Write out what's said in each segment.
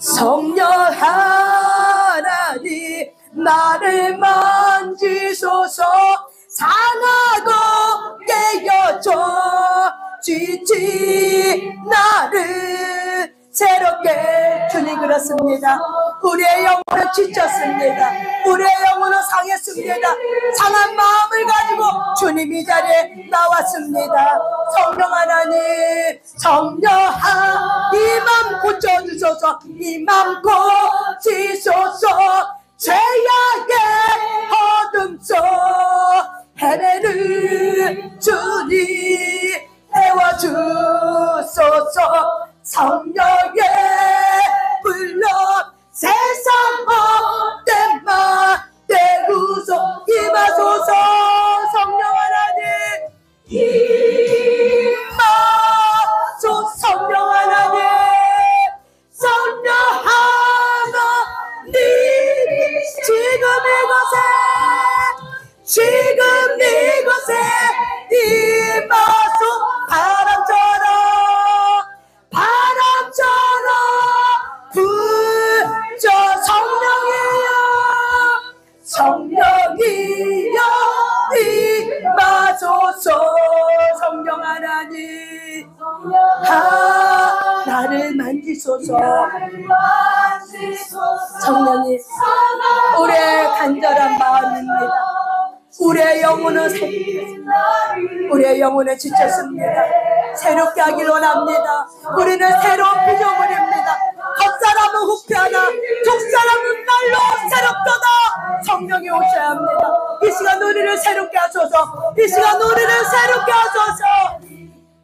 성령 하나님 나를 만지소서. 상하고 깨어져 지지 나를 새롭게. 주님 그렇습니다. 우리의 영혼은 지쳤습니다. 우리의 영혼은 상했습니다. 상한 마음을 가지고 주님 이 자리에 나왔습니다. 성령 하나님, 성령 이 맘 고쳐주소서. 이 맘 고치소서. 죄악의 어둠 속 헤매는 주님 태워주소서. 성령의 불러 세상 헛된 말 떼구소 임하소서. 성령 하나님 임하소서. 성령 하나님, 성령 하나님 지금 이곳에 임하소. 바람처럼 불죠. 성령이여 임하소서. 성령 하나님 나를 만지소서. 성령님 우리의 간절한 마음입니다. 우리의 영혼은 우리의 영혼은 지쳤습니다. 새롭게 하길 원합니다. 우리는 새로운 피조물입니다. 겉사람은 후패하나 속사람은 날로 새롭도다. 성령이 오셔야 합니다. 이 시간 우리를 새롭게 하소서. 이 시간 우리를 새롭게 하소서.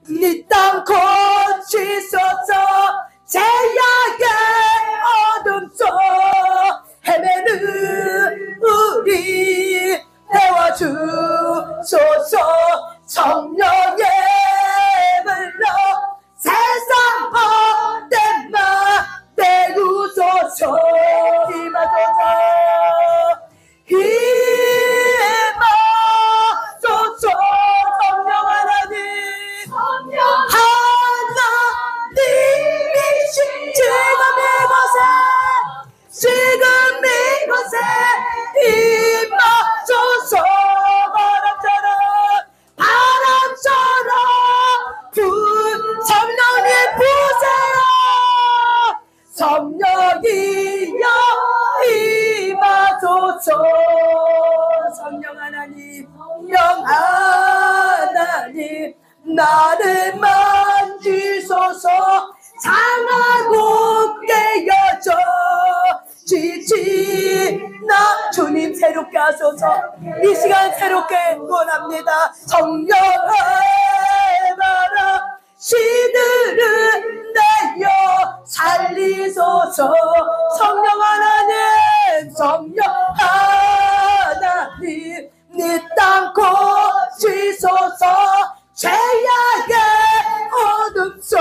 이 땅 고치소서. 죄악의 어둠 속 헤매는 우리 태워주소서. 성령의 불러 세상 헛된 말 떼구소서. 임하소서. 임하소서. 성령 하나님, 하나님이신 지금 이곳에 임하소서. 바람처럼 성령님 부세요. 성령이여 임하소서. 성령 하나님, 성령 하나님 나를 만지소서. 상하고 깨어져 지친 나 주님 새롭게 하소서. 이 시간 새롭게 원합니다. 성령의 바람 시들은 내려 살리소서. 성령 하나님, 성령 하나님 네 땅 고치소서. 죄악의 어둠 속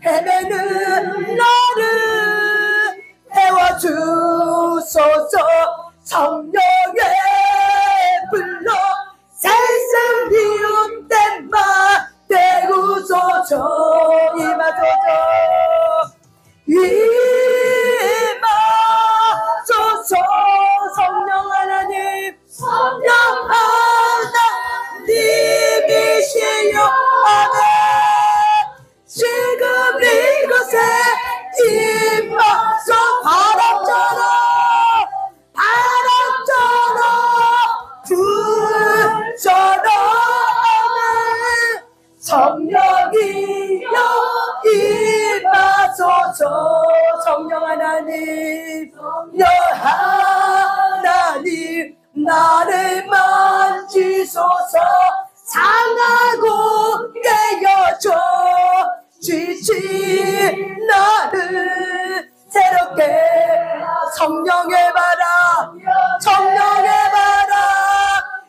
헤매는 나를 태워주소서. 성령의 불러 세상 비웃된 말 떼구소서. 임하소서. 임하소서. 성령 하나님, 성령 하나님이시여. 아멘. 지금 이곳에 임하소. 바람처럼 불처럼 성령이여 임하소서. 성령 하나님, 성령 하나님 나를 만지소서. 상하고 깨어져 지친 나를 새롭게. 성령의 바람, 성령의 바람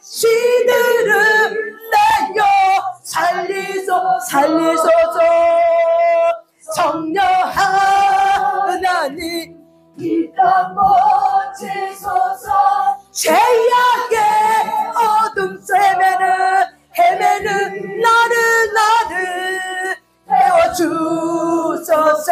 시들은 내려 살리소서. 성령 하나님 이 땅 고치소서. 죄악의 어둠 속 헤매는 나를 태워주소서.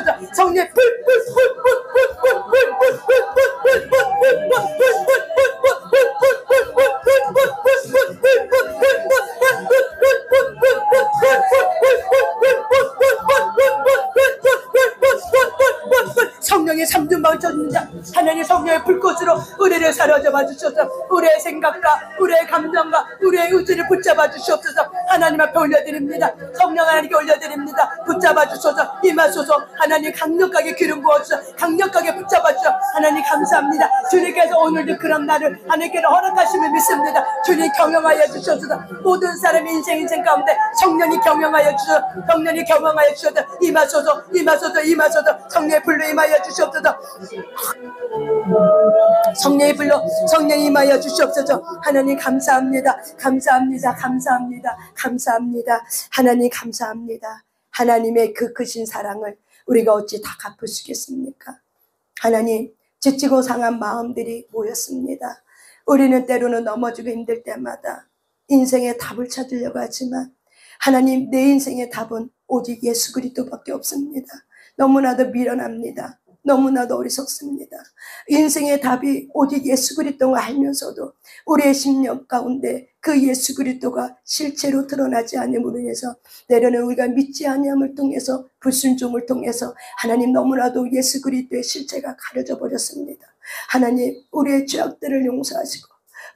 주옵소서. 성령 성령 성령의 삼중방을 쳐줍니다. 하나님 성령의 불꽃으로 우리를 사로잡아 주셔서 우리의 생각과 우리의 감정과 우리의 의지를 붙잡아 주시옵소서. 하나님 앞에 올려드립니다. 성령 하나님께 올려드립니다. 붙잡아 주셔서 임하소서. 하나님 강력하게 기름 부어주셔서 강력하게 붙잡아 주셔서 하나님 감사합니다. 주님께서 오늘도 그런 날을 하나님께서 허락하심을 믿습니다. 주님 경영하여 주셔서 모든 사람의 인생 가운데 성령이 경영하여 주셔서 성령이 경영하여 주셔서 임하소서 임하소서 임하소서. 성령의 불로 임하여 주시옵소서. 성령의 불로 성령이 임하여 주시옵소서. 하나님 감사합니다. 감사합니다. 감사합니다. 감사합니다. 하나님 감사합니다. 하나님의 그 크신 사랑을 우리가 어찌 다 갚으시겠습니까? 하나님 지치고 상한 마음들이 모였습니다. 우리는 때로는 넘어지고 힘들 때마다 인생의 답을 찾으려고 하지만 하나님 내 인생의 답은 오직 예수 그리스도밖에 없습니다. 너무나도 미련합니다. 너무나도 어리석습니다. 인생의 답이 오직 예수 그리스도가 알면서도 우리의 심령 가운데 그 예수 그리스도가 실체로 드러나지 않음으로 인해서 때로는 우리가 믿지 아니함을 통해서 불순종을 통해서 하나님 너무나도 예수 그리스도의 실체가 가려져 버렸습니다. 하나님 우리의 죄악들을 용서하시고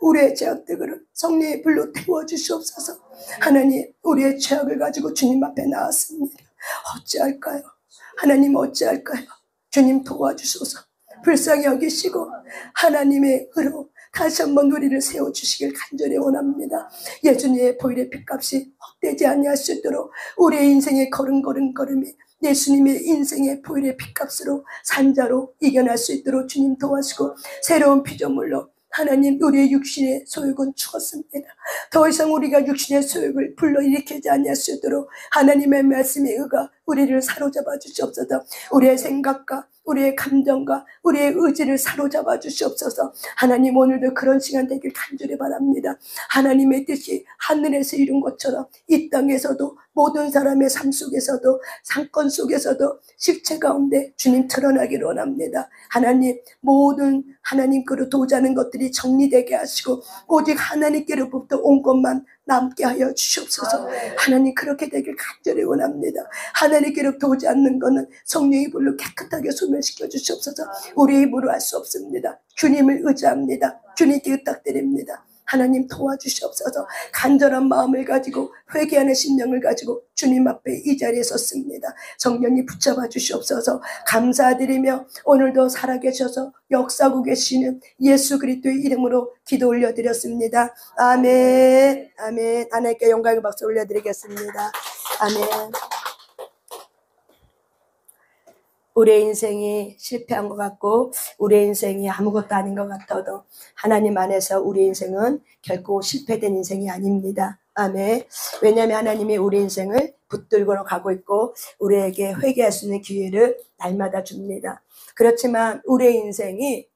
우리의 죄악들을 성령의 불로 태워주시옵소서. 하나님 우리의 죄악을 가지고 주님 앞에 나왔습니다. 어찌할까요? 하나님 어찌할까요? 주님 도와주소서. 불쌍히 여기시고 하나님의 의로 다시 한번 우리를 세워주시길 간절히 원합니다. 예수님의 보혈의 핏값이 헛되지 아니할 수 있도록 우리의 인생의 걸음이 예수님의 인생의 보혈의 핏값으로 산자로 이겨낼 수 있도록 주님 도와주시고 새로운 피조물로 하나님 우리의 육신의 소욕은 죽었습니다. 더 이상 우리가 육신의 소욕을 불러일으키지 아니할 수 있도록 하나님의 말씀의 의가 우리를 사로잡아 주시옵소서. 우리의 생각과 우리의 감정과 우리의 의지를 사로잡아 주시옵소서. 하나님 오늘도 그런 시간 되길 간절히 바랍니다. 하나님의 뜻이 하늘에서 이룬 것처럼 이 땅에서도 모든 사람의 삶 속에서도 상권 속에서도 실체 가운데 주님 드러나기를 원합니다. 하나님 모든 하나님께로 도자는 것들이 정리되게 하시고 오직 하나님께로부터 온 것만 남게 하여 주시옵소서. 하나님 그렇게 되길 간절히 원합니다. 하나님께로 도지 않는 것은 성령의 불로 깨끗하게 소멸시켜 주시옵소서. 우리 힘으로 할 수 없습니다. 주님을 의지합니다. 주님께 부탁드립니다. 하나님 도와주시옵소서. 간절한 마음을 가지고 회개하는 심령을 가지고 주님 앞에 이 자리에 섰습니다. 성령이 붙잡아 주시옵소서. 감사드리며 오늘도 살아계셔서 역사하고 계시는 예수 그리스도의 이름으로 기도 올려드렸습니다. 아멘. 아멘. 하나님께 영광의 박수 올려드리겠습니다. 아멘. 우리의 인생이 실패한 것 같고 우리의 인생이 아무것도 아닌 것 같아도 하나님 안에서 우리 인생은 결코 실패된 인생이 아닙니다. 아멘. 왜냐하면 하나님이 우리 인생을 붙들고 가고 있고 우리에게 회개할 수 있는 기회를 날마다 줍니다. 그렇지만 우리의 인생이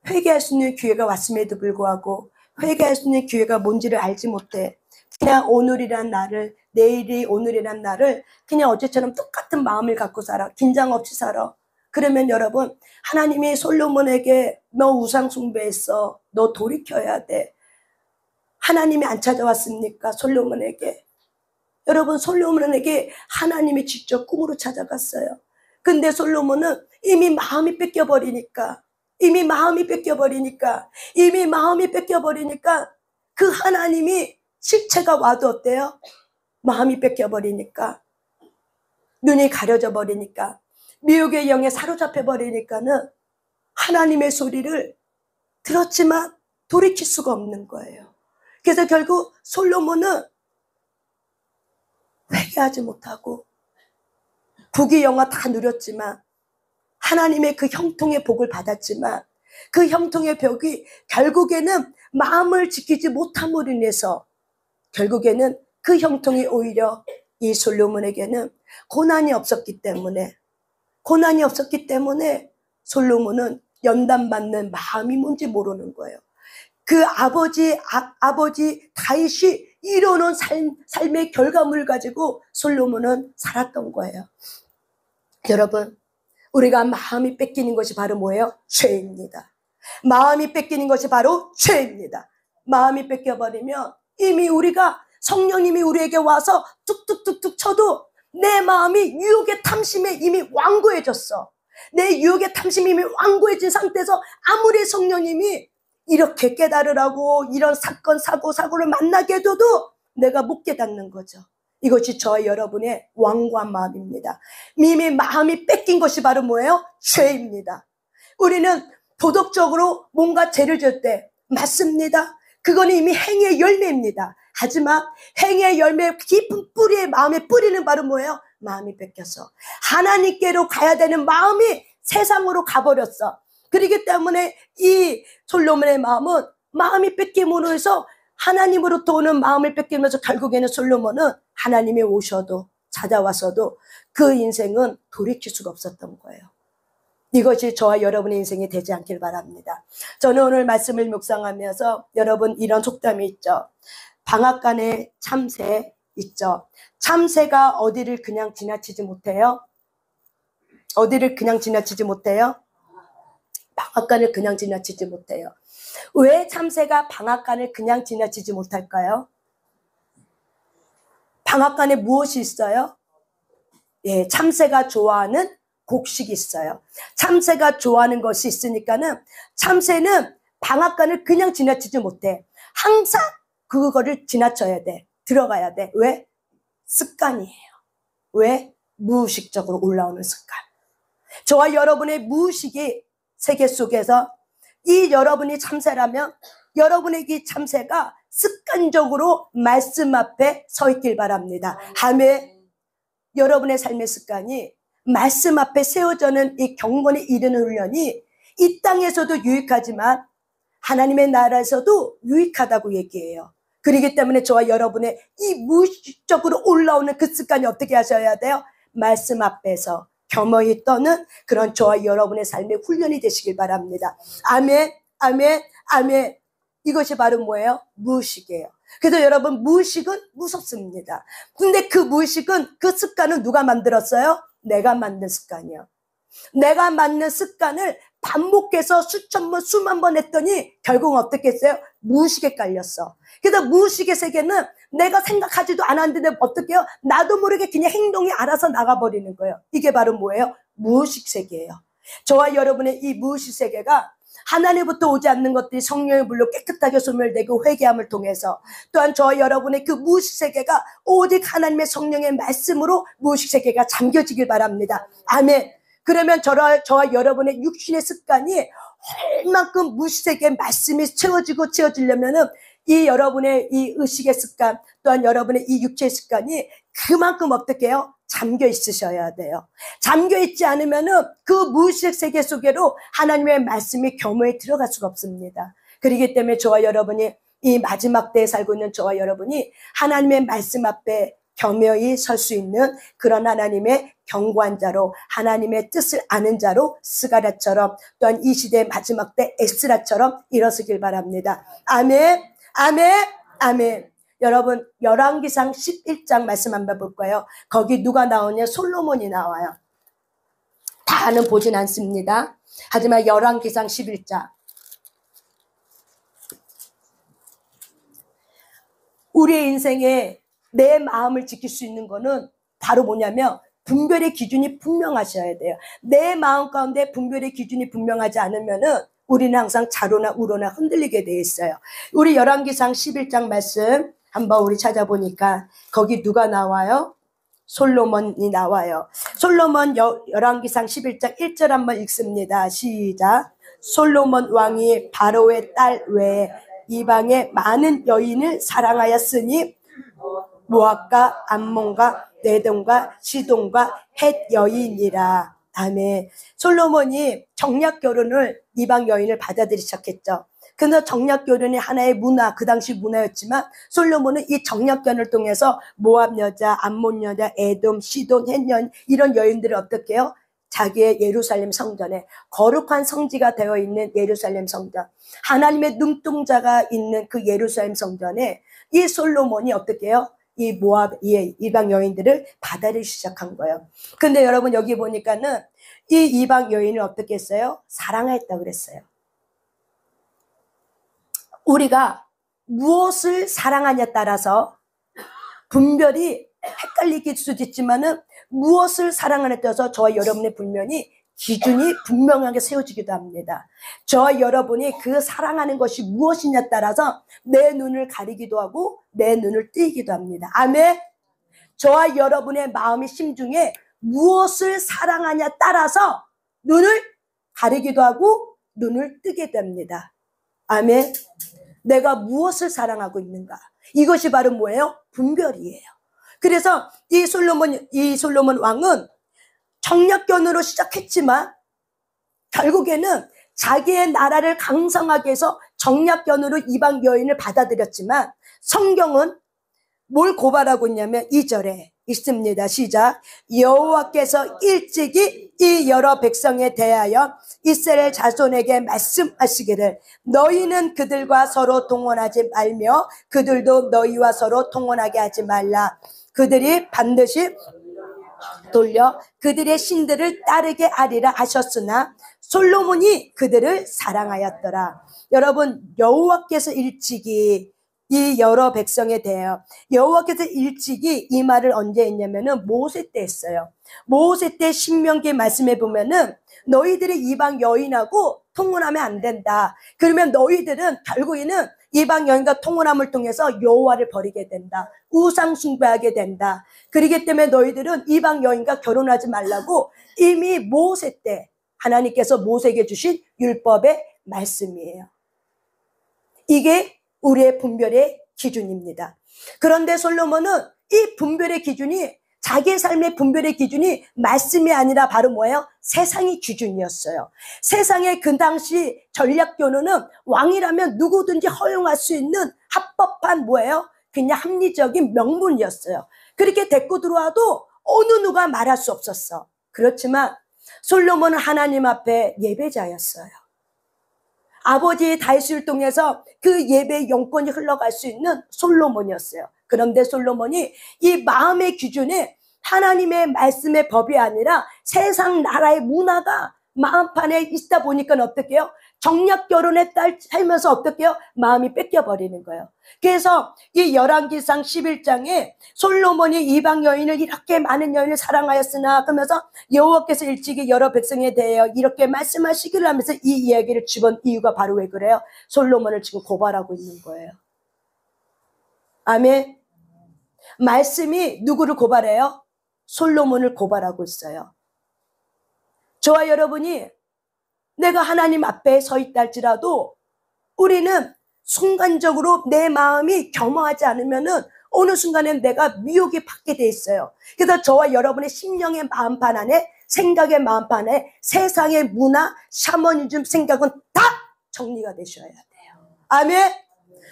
회개할 수 있는 기회가 왔음에도 불구하고 회개할 수 있는 기회가 뭔지를 알지 못해 그냥 오늘이란 날을 내일이 오늘이란 날을 그냥 어제처럼 똑같은 마음을 갖고 살아. 긴장 없이 살아. 그러면 여러분 하나님이 솔로몬에게 너 우상 숭배했어. 너 돌이켜야 돼. 하나님이 안 찾아왔습니까? 솔로몬에게. 여러분 솔로몬에게 하나님이 직접 꿈으로 찾아갔어요. 근데 솔로몬은 이미 마음이 뺏겨버리니까 그 하나님이 실체가 와도 어때요? 마음이 뺏겨버리니까 눈이 가려져 버리니까 미혹의 영에 사로잡혀 버리니까는 하나님의 소리를 들었지만 돌이킬 수가 없는 거예요. 그래서 결국 솔로몬은 회개하지 못하고 부귀 영화 다 누렸지만 하나님의 그 형통의 복을 받았지만 그 형통의 벽이 결국에는 마음을 지키지 못함으로 인해서 결국에는 그 형통이 오히려 이 솔로몬에게는 고난이 없었기 때문에 솔로몬은 연단받는 마음이 뭔지 모르는 거예요. 그 아버지 다윗이 이뤄놓은 삶의 결과물을 가지고 솔로몬은 살았던 거예요. 여러분 우리가 마음이 뺏기는 것이 바로 뭐예요? 죄입니다. 마음이 뺏기는 것이 바로 죄입니다. 마음이 뺏겨버리면 이미 우리가 성령님이 우리에게 와서 툭툭툭툭 쳐도 내 마음이 유혹의 탐심에 이미 완고해졌어. 내 유혹의 탐심이 완고해진 상태에서 아무리 성령님이 이렇게 깨달으라고 이런 사건, 사고를 만나게 해줘도 내가 못 깨닫는 거죠. 이것이 저와 여러분의 완고한 마음입니다. 이미 마음이 뺏긴 것이 바로 뭐예요? 죄입니다. 우리는 도덕적으로 뭔가 죄를 지을 때 맞습니다. 그건 이미 행위의 열매입니다. 하지만 행위의 열매 깊은 뿌리의 마음의 뿌리는 바로 뭐예요? 마음이 뺏겨서 하나님께로 가야 되는 마음이 세상으로 가버렸어. 그렇기 때문에 이 솔로몬의 마음은 마음이 뺏김으로 해서 하나님으로부터 오는 마음을 뺏기면서 결국에는 솔로몬은 하나님이 오셔도 찾아와서도 그 인생은 돌이킬 수가 없었던 거예요. 이것이 저와 여러분의 인생이 되지 않길 바랍니다. 저는 오늘 말씀을 묵상하면서 여러분 이런 속담이 있죠. 방앗간에 참새 있죠. 참새가 어디를 그냥 지나치지 못해요? 어디를 그냥 지나치지 못해요? 방앗간을 그냥 지나치지 못해요. 왜 참새가 방앗간을 그냥 지나치지 못할까요? 방앗간에 무엇이 있어요? 예, 참새가 좋아하는 곡식이 있어요. 참새가 좋아하는 것이 있으니까는 참새는 방앗간을 그냥 지나치지 못해. 항상 그거를 지나쳐야 돼. 들어가야 돼. 왜? 습관이에요. 왜? 무의식적으로 올라오는 습관. 저와 여러분의 무의식이 세계 속에서 이 여러분이 참새라면 여러분에게 참새가 습관적으로 말씀 앞에 서 있길 바랍니다. 아멘. 여러분의 삶의 습관이 말씀 앞에 세워져는 이 경건에 이르는 훈련이 이 땅에서도 유익하지만 하나님의 나라에서도 유익하다고 얘기해요. 그렇기 때문에 저와 여러분의 이 무의식적으로 올라오는 그 습관이 어떻게 하셔야 돼요? 말씀 앞에서 겸허히 떠는 그런 저와 여러분의 삶의 훈련이 되시길 바랍니다. 아멘, 아멘, 아멘. 이것이 바로 뭐예요? 무의식이에요. 그래서 여러분 무의식은 무섭습니다. 근데 그 무의식은 그 습관은 누가 만들었어요? 내가 만든 습관이요. 내가 만든 습관을 반복해서 수천 번, 수만 번 했더니 결국은 어떻게 했어요? 무의식에 깔렸어. 그래서 무의식의 세계는 내가 생각하지도 않았는데 어떻게 해요? 나도 모르게 그냥 행동이 알아서 나가버리는 거예요. 이게 바로 뭐예요? 무의식 세계예요. 저와 여러분의 이 무의식 세계가 하나님부터 오지 않는 것들이 성령의 불로 깨끗하게 소멸되고 회개함을 통해서 또한 저와 여러분의 그 무의식 세계가 오직 하나님의 성령의 말씀으로 무의식 세계가 잠겨지길 바랍니다. 아멘. 그러면 저와 여러분의 육신의 습관이 얼만큼 무의식 세계의 말씀이 채워지려면은 이 여러분의 이 의식의 습관 또한 여러분의 이 육체의 습관이 그만큼 어떻게 해요? 잠겨 있으셔야 돼요. 잠겨 있지 않으면은 그 무의식 세계 속으로 하나님의 말씀이 겸허에 들어갈 수가 없습니다. 그렇기 때문에 저와 여러분이 이 마지막 때에 살고 있는 저와 여러분이 하나님의 말씀 앞에 겸허히 설 수 있는 그런 하나님의 견고한 자로 하나님의 뜻을 아는 자로 스가랴처럼 또한 이 시대의 마지막 때 에스라처럼 일어서길 바랍니다. 아멘, 아멘, 아멘. 여러분 열왕기상 11장 말씀 한번 볼까요? 거기 누가 나오냐? 솔로몬이 나와요. 다는 보진 않습니다. 하지만 열왕기상 11장 우리의 인생에 내 마음을 지킬 수 있는 거는 바로 뭐냐면 분별의 기준이 분명하셔야 돼요. 내 마음 가운데 분별의 기준이 분명하지 않으면은 우리는 항상 좌로나 우로나 흔들리게 돼 있어요. 우리 열왕기상 11장 말씀 한번 우리 찾아보니까 거기 누가 나와요? 솔로몬이 나와요. 솔로몬 열왕기상 11장 1절 한번 읽습니다. 시작. 솔로몬 왕이 바로의 딸 외에 이방의 많은 여인을 사랑하였으니 모압과 암몬과 네돈과 시돈과 헷 여인이라. 아멘. 솔로몬이 정략 결혼을 이방 여인을 받아들이기 시작했죠. 그래서 정략 결혼이 하나의 문화, 그 당시 문화였지만 솔로몬은 이 정략 결혼을 통해서 모압 여자, 암몬 여자, 에돔, 시돈, 헷 여인 이런 여인들을 어떻게 해요? 자기의 예루살렘 성전에 거룩한 성지가 되어 있는 예루살렘 성전, 하나님의 눈동자가 있는 그 예루살렘 성전에 이 솔로몬이 어떻게 해요? 이 모압, 이방 여인들을 받아들이기 시작한 거예요. 근데 여러분 여기 보니까는 이 이방 여인을 어떻게 했어요? 사랑했다고 그랬어요. 우리가 무엇을 사랑하냐에 따라서 분별이 헷갈리길 수도 있지만은 무엇을 사랑하냐에 따라서 저와 여러분의 분별이 기준이 분명하게 세워지기도 합니다. 저와 여러분이 그 사랑하는 것이 무엇이냐에 따라서 내 눈을 가리기도 하고 내 눈을 뜨기도 합니다. 아멘. 저와 여러분의 마음의 심중에 무엇을 사랑하냐에 따라서 눈을 가리기도 하고 눈을 뜨게 됩니다. 아멘. 내가 무엇을 사랑하고 있는가? 이것이 바로 뭐예요? 분별이에요. 그래서 이 솔로몬 왕은 정략견으로 시작했지만 결국에는 자기의 나라를 강성하게 해서 정략견으로 이방 여인을 받아들였지만 성경은 뭘 고발하고 있냐면 2절에 있습니다. 시작. 여호와께서 일찍이 이 여러 백성에 대하여 이스라엘 자손에게 말씀하시기를 너희는 그들과 서로 동원하지 말며 그들도 너희와 서로 동원하게 하지 말라. 그들이 반드시 돌려 그들의 신들을 따르게 하리라 하셨으나 솔로몬이 그들을 사랑하였더라. 여러분, 여호와께서 일찍이 이 여러 백성에 대하여 여호와께서 일찍이 이 말을 언제 했냐면은 모세 때 했어요. 모세 때 신명기 말씀에 보면은 너희들이 이방 여인하고 통혼하면 안 된다. 그러면 너희들은 결국에는 이방 여인과 통혼함을 통해서 여호와를 버리게 된다. 우상 숭배하게 된다. 그렇기 때문에 너희들은 이방 여인과 결혼하지 말라고 이미 모세 때 하나님께서 모세에게 주신 율법의 말씀이에요. 이게 우리의 분별의 기준입니다. 그런데 솔로몬은 이 분별의 기준이 자기의 삶의 분별의 기준이 말씀이 아니라 바로 뭐예요? 세상의 기준이었어요. 세상의 그 당시 전략교로는 왕이라면 누구든지 허용할 수 있는 합법한 뭐예요? 그냥 합리적인 명분이었어요. 그렇게 데리고 들어와도 어느 누가 말할 수 없었어. 그렇지만 솔로몬은 하나님 앞에 예배자였어요. 아버지 다윗을 통해서 그 예배의 영권이 흘러갈 수 있는 솔로몬이었어요. 그런데 솔로몬이 이 마음의 기준에 하나님의 말씀의 법이 아니라 세상 나라의 문화가 마음판에 있다 보니까 어떻게 해요? 정략 결혼에 살면서 어떻게 해요? 마음이 뺏겨버리는 거예요. 그래서 이 열왕기상 11장에 솔로몬이 이방 여인을 이렇게 많은 여인을 사랑하였으나 그러면서 여호와께서 일찍이 여러 백성에 대하여 이렇게 말씀하시기를 하면서 이 이야기를 집은 이유가 바로 왜 그래요? 솔로몬을 지금 고발하고 있는 거예요. 아멘. 말씀이 누구를 고발해요? 솔로몬을 고발하고 있어요. 저와 여러분이 내가 하나님 앞에 서 있다 할지라도 우리는 순간적으로 내 마음이 겸허하지 않으면은 어느 순간엔 내가 미혹에 받게 돼 있어요. 그래서 저와 여러분의 심령의 마음판 안에, 생각의 마음판 안에 세상의 문화, 샤머니즘 생각은 다 정리가 되셔야 돼요. 아멘.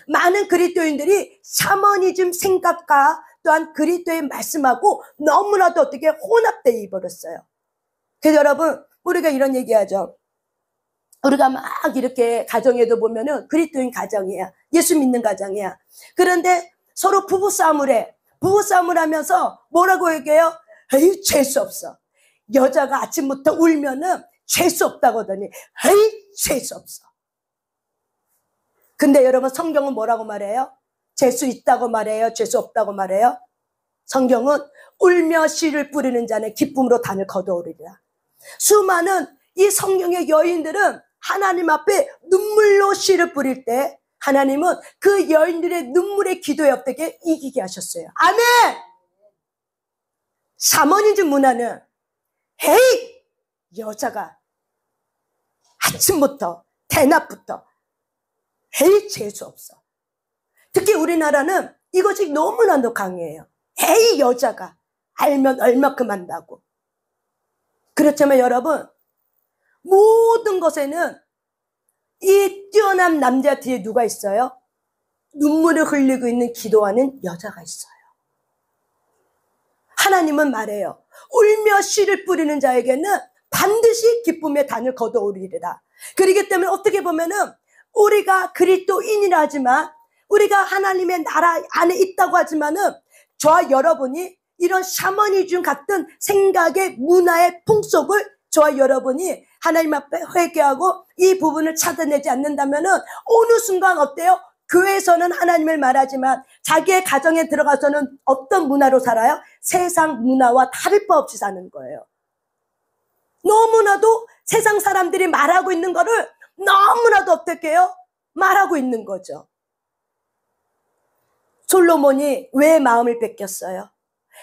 많은 그리스도인들이 샤머니즘 생각과 또한 그리스도의 말씀하고 너무나도 어떻게 혼합되어 버렸어요. 그래서 여러분, 우리가 이런 얘기하죠. 우리가 막 이렇게 가정에도 보면은 그리스도인 가정이야. 예수 믿는 가정이야. 그런데 서로 부부싸움을 해. 부부싸움을 하면서 뭐라고 얘기해요? 에이, 재수 없어. 여자가 아침부터 울면은 재수 없다고 하더니 에이, 재수 없어. 근데 여러분, 성경은 뭐라고 말해요? 재수 있다고 말해요? 재수 없다고 말해요? 성경은 울며 씨를 뿌리는 자는 기쁨으로 단을 거두어오리라. 수많은 이 성경의 여인들은 하나님 앞에 눈물로 씨를 뿌릴 때 하나님은 그 여인들의 눈물의 기도에 어떻게 이기게 하셨어요. 아멘. 샤머니즘 문화는 헤이, 여자가 아침부터 대낮부터 헤이, 재수 없어. 특히 우리나라는 이것이 너무나도 강해요. 헤이, 여자가 알면 얼마큼 한다고. 그렇지만 여러분, 모든 것에는 이 뛰어난 남자 뒤에 누가 있어요? 눈물을 흘리고 있는 기도하는 여자가 있어요. 하나님은 말해요. 울며 씨를 뿌리는 자에게는 반드시 기쁨의 단을 거두어오리리라. 그렇기 때문에 어떻게 보면은 우리가 그리스도인이라 하지만 우리가 하나님의 나라 안에 있다고 하지만은 저와 여러분이 이런 샤머니즘 같은 생각의 문화의 풍속을 저와 여러분이 하나님 앞에 회개하고 이 부분을 찾아내지 않는다면은 어느 순간 어때요? 교회에서는 하나님을 말하지만 자기의 가정에 들어가서는 어떤 문화로 살아요? 세상 문화와 다를 바 없이 사는 거예요. 너무나도 세상 사람들이 말하고 있는 거를 너무나도 어떻게 해요? 말하고 있는 거죠. 솔로몬이 왜 마음을 뺏겼어요?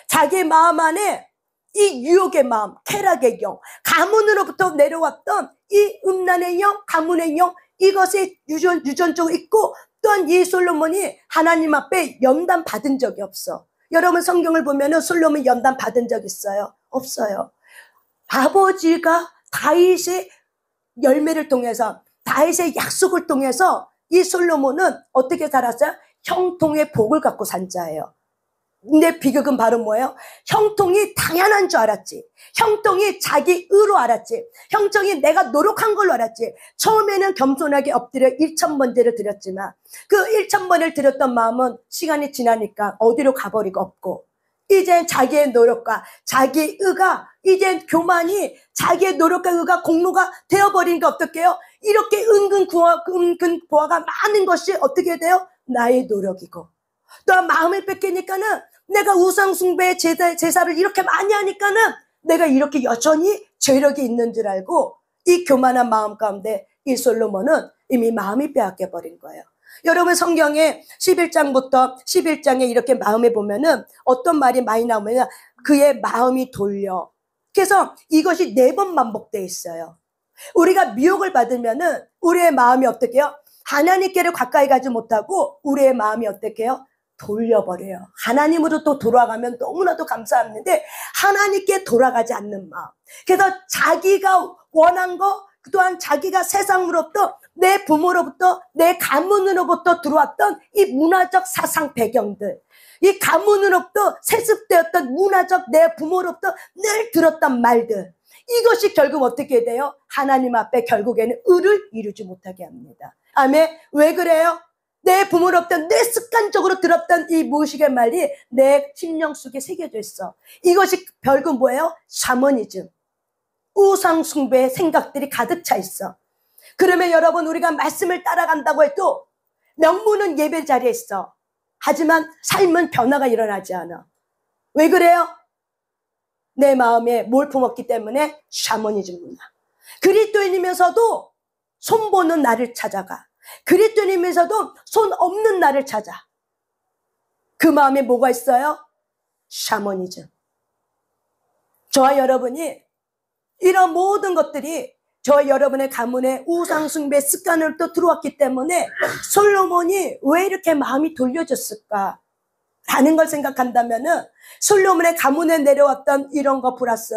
자기 마음 안에 이 유혹의 마음, 쾌락의 영, 가문으로부터 내려왔던 이 음란의 영, 가문의 영, 이것이 유전적으로 있고, 또한 이 솔로몬이 하나님 앞에 연단 받은 적이 없어. 여러분 성경을 보면은 솔로몬이 연단 받은 적 있어요? 없어요. 아버지가 다윗의 열매를 통해서, 다윗의 약속을 통해서 이 솔로몬은 어떻게 살았어요? 형통의 복을 갖고 산 자예요. 근데 비극은 바로 뭐예요? 형통이 당연한 줄 알았지. 형통이 자기 의로 알았지. 형통이 내가 노력한 걸로 알았지. 처음에는 겸손하게 엎드려 1000번제를 드렸지만 그 1000번을 드렸던 마음은 시간이 지나니까 어디로 가버리고 없고, 이젠 자기의 노력과 자기 의가, 이젠 교만이 자기의 노력과 의가 공로가 되어버리니까 어떻게 해요? 이렇게 은근 보화가 많은 것이 어떻게 돼요? 나의 노력이고, 또한 마음을 뺏기니까는 내가 우상숭배의 제사를 이렇게 많이 하니까는 내가 이렇게 여전히 죄력이 있는 줄 알고, 이 교만한 마음 가운데 이 솔로몬은 이미 마음이 빼앗겨 버린 거예요. 여러분 성경에 11장부터 11장에 이렇게 마음에 보면은 어떤 말이 많이 나오면 그의 마음이 돌려. 그래서 이것이 4번 반복되어 있어요. 우리가 미혹을 받으면은 우리의 마음이 어떻게 해요? 하나님께를 가까이 가지 못하고 우리의 마음이 어떻게 해요? 돌려버려요. 하나님으로 또 돌아가면 너무나도 감사합니다. 하나님께 돌아가지 않는 마음. 그래서 자기가 원한 거, 또한 자기가 세상으로부터, 내 부모로부터, 내 가문으로부터 들어왔던 이 문화적 사상 배경들, 이 가문으로부터 세습되었던 문화적 내 부모로부터 늘 들었던 말들, 이것이 결국 어떻게 돼요? 하나님 앞에 결국에는 의를 이루지 못하게 합니다. 아멘. 왜 그래요? 내 부모로부터 내 습관적으로 들었던 이 무의식의 말이 내 심령 속에 새겨져 있어. 이것이 결국 뭐예요? 샤머니즘, 우상 숭배의 생각들이 가득 차 있어. 그러면 여러분, 우리가 말씀을 따라간다고 해도 명분은 예배 자리에 있어. 하지만 삶은 변화가 일어나지 않아. 왜 그래요? 내 마음에 뭘 품었기 때문에 샤머니즘 문화. 그리스도인이면서도 손보는 나를 찾아가. 그리스도인이면서도 손 없는 나를 찾아. 그 마음에 뭐가 있어요? 샤머니즘. 저와 여러분이 이런 모든 것들이 저와 여러분의 가문에 우상숭배 습관을 또 들어왔기 때문에 솔로몬이 왜 이렇게 마음이 돌려졌을까? 라는 걸 생각한다면은 솔로몬의 가문에 내려왔던 이런 거 플러스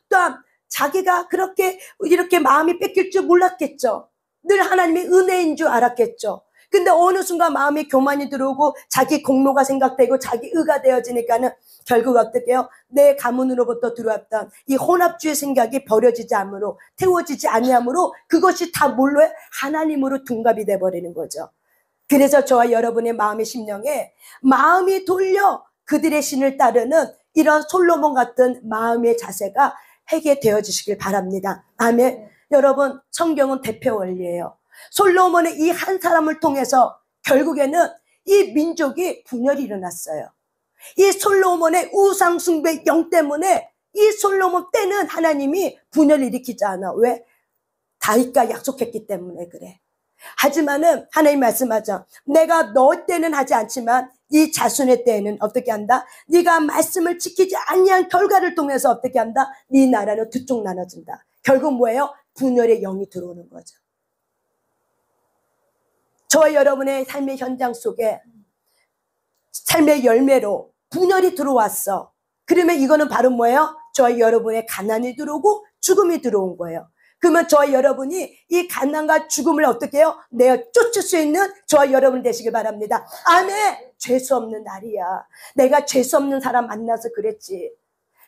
또한 자기가 그렇게 이렇게 마음이 뺏길 줄 몰랐겠죠. 늘 하나님의 은혜인 줄 알았겠죠. 근데 어느 순간 마음이 교만이 들어오고 자기 공로가 생각되고 자기 의가 되어지니까는 결국 어떻게 해요? 내 가문으로부터 들어왔던 이 혼합주의 생각이 버려지지 않으므로, 태워지지 아니하므로 그것이 다 뭘로 해? 하나님으로 둔갑이 돼버리는 거죠. 그래서 저와 여러분의 마음의 심령에 마음이 돌려 그들의 신을 따르는 이런 솔로몬 같은 마음의 자세가 하게 되어지시길 바랍니다. 아멘. 여러분, 성경은 대표 원리예요. 솔로몬의 이 한 사람을 통해서 결국에는 이 민족이 분열이 일어났어요. 이 솔로몬의 우상숭배 영 때문에 이 솔로몬 때는 하나님이 분열을 일으키지 않아. 왜? 다윗과 약속했기 때문에 그래. 하지만은 하나님 말씀하죠. 내가 너 때는 하지 않지만 이 자손의 때에는 어떻게 한다? 네가 말씀을 지키지 아니한 결과를 통해서 어떻게 한다? 네 나라는 두 쪽 나눠진다. 결국 뭐예요? 분열의 영이 들어오는 거죠. 저와 여러분의 삶의 현장 속에 삶의 열매로 분열이 들어왔어. 그러면 이거는 바로 뭐예요? 저와 여러분의 가난이 들어오고 죽음이 들어온 거예요. 그러면 저와 여러분이 이 가난과 죽음을 어떻게 해요? 내어 쫓을 수 있는 저와 여러분 되시길 바랍니다. 아멘. 죄수 없는 날이야. 내가 죄수 없는 사람 만나서 그랬지.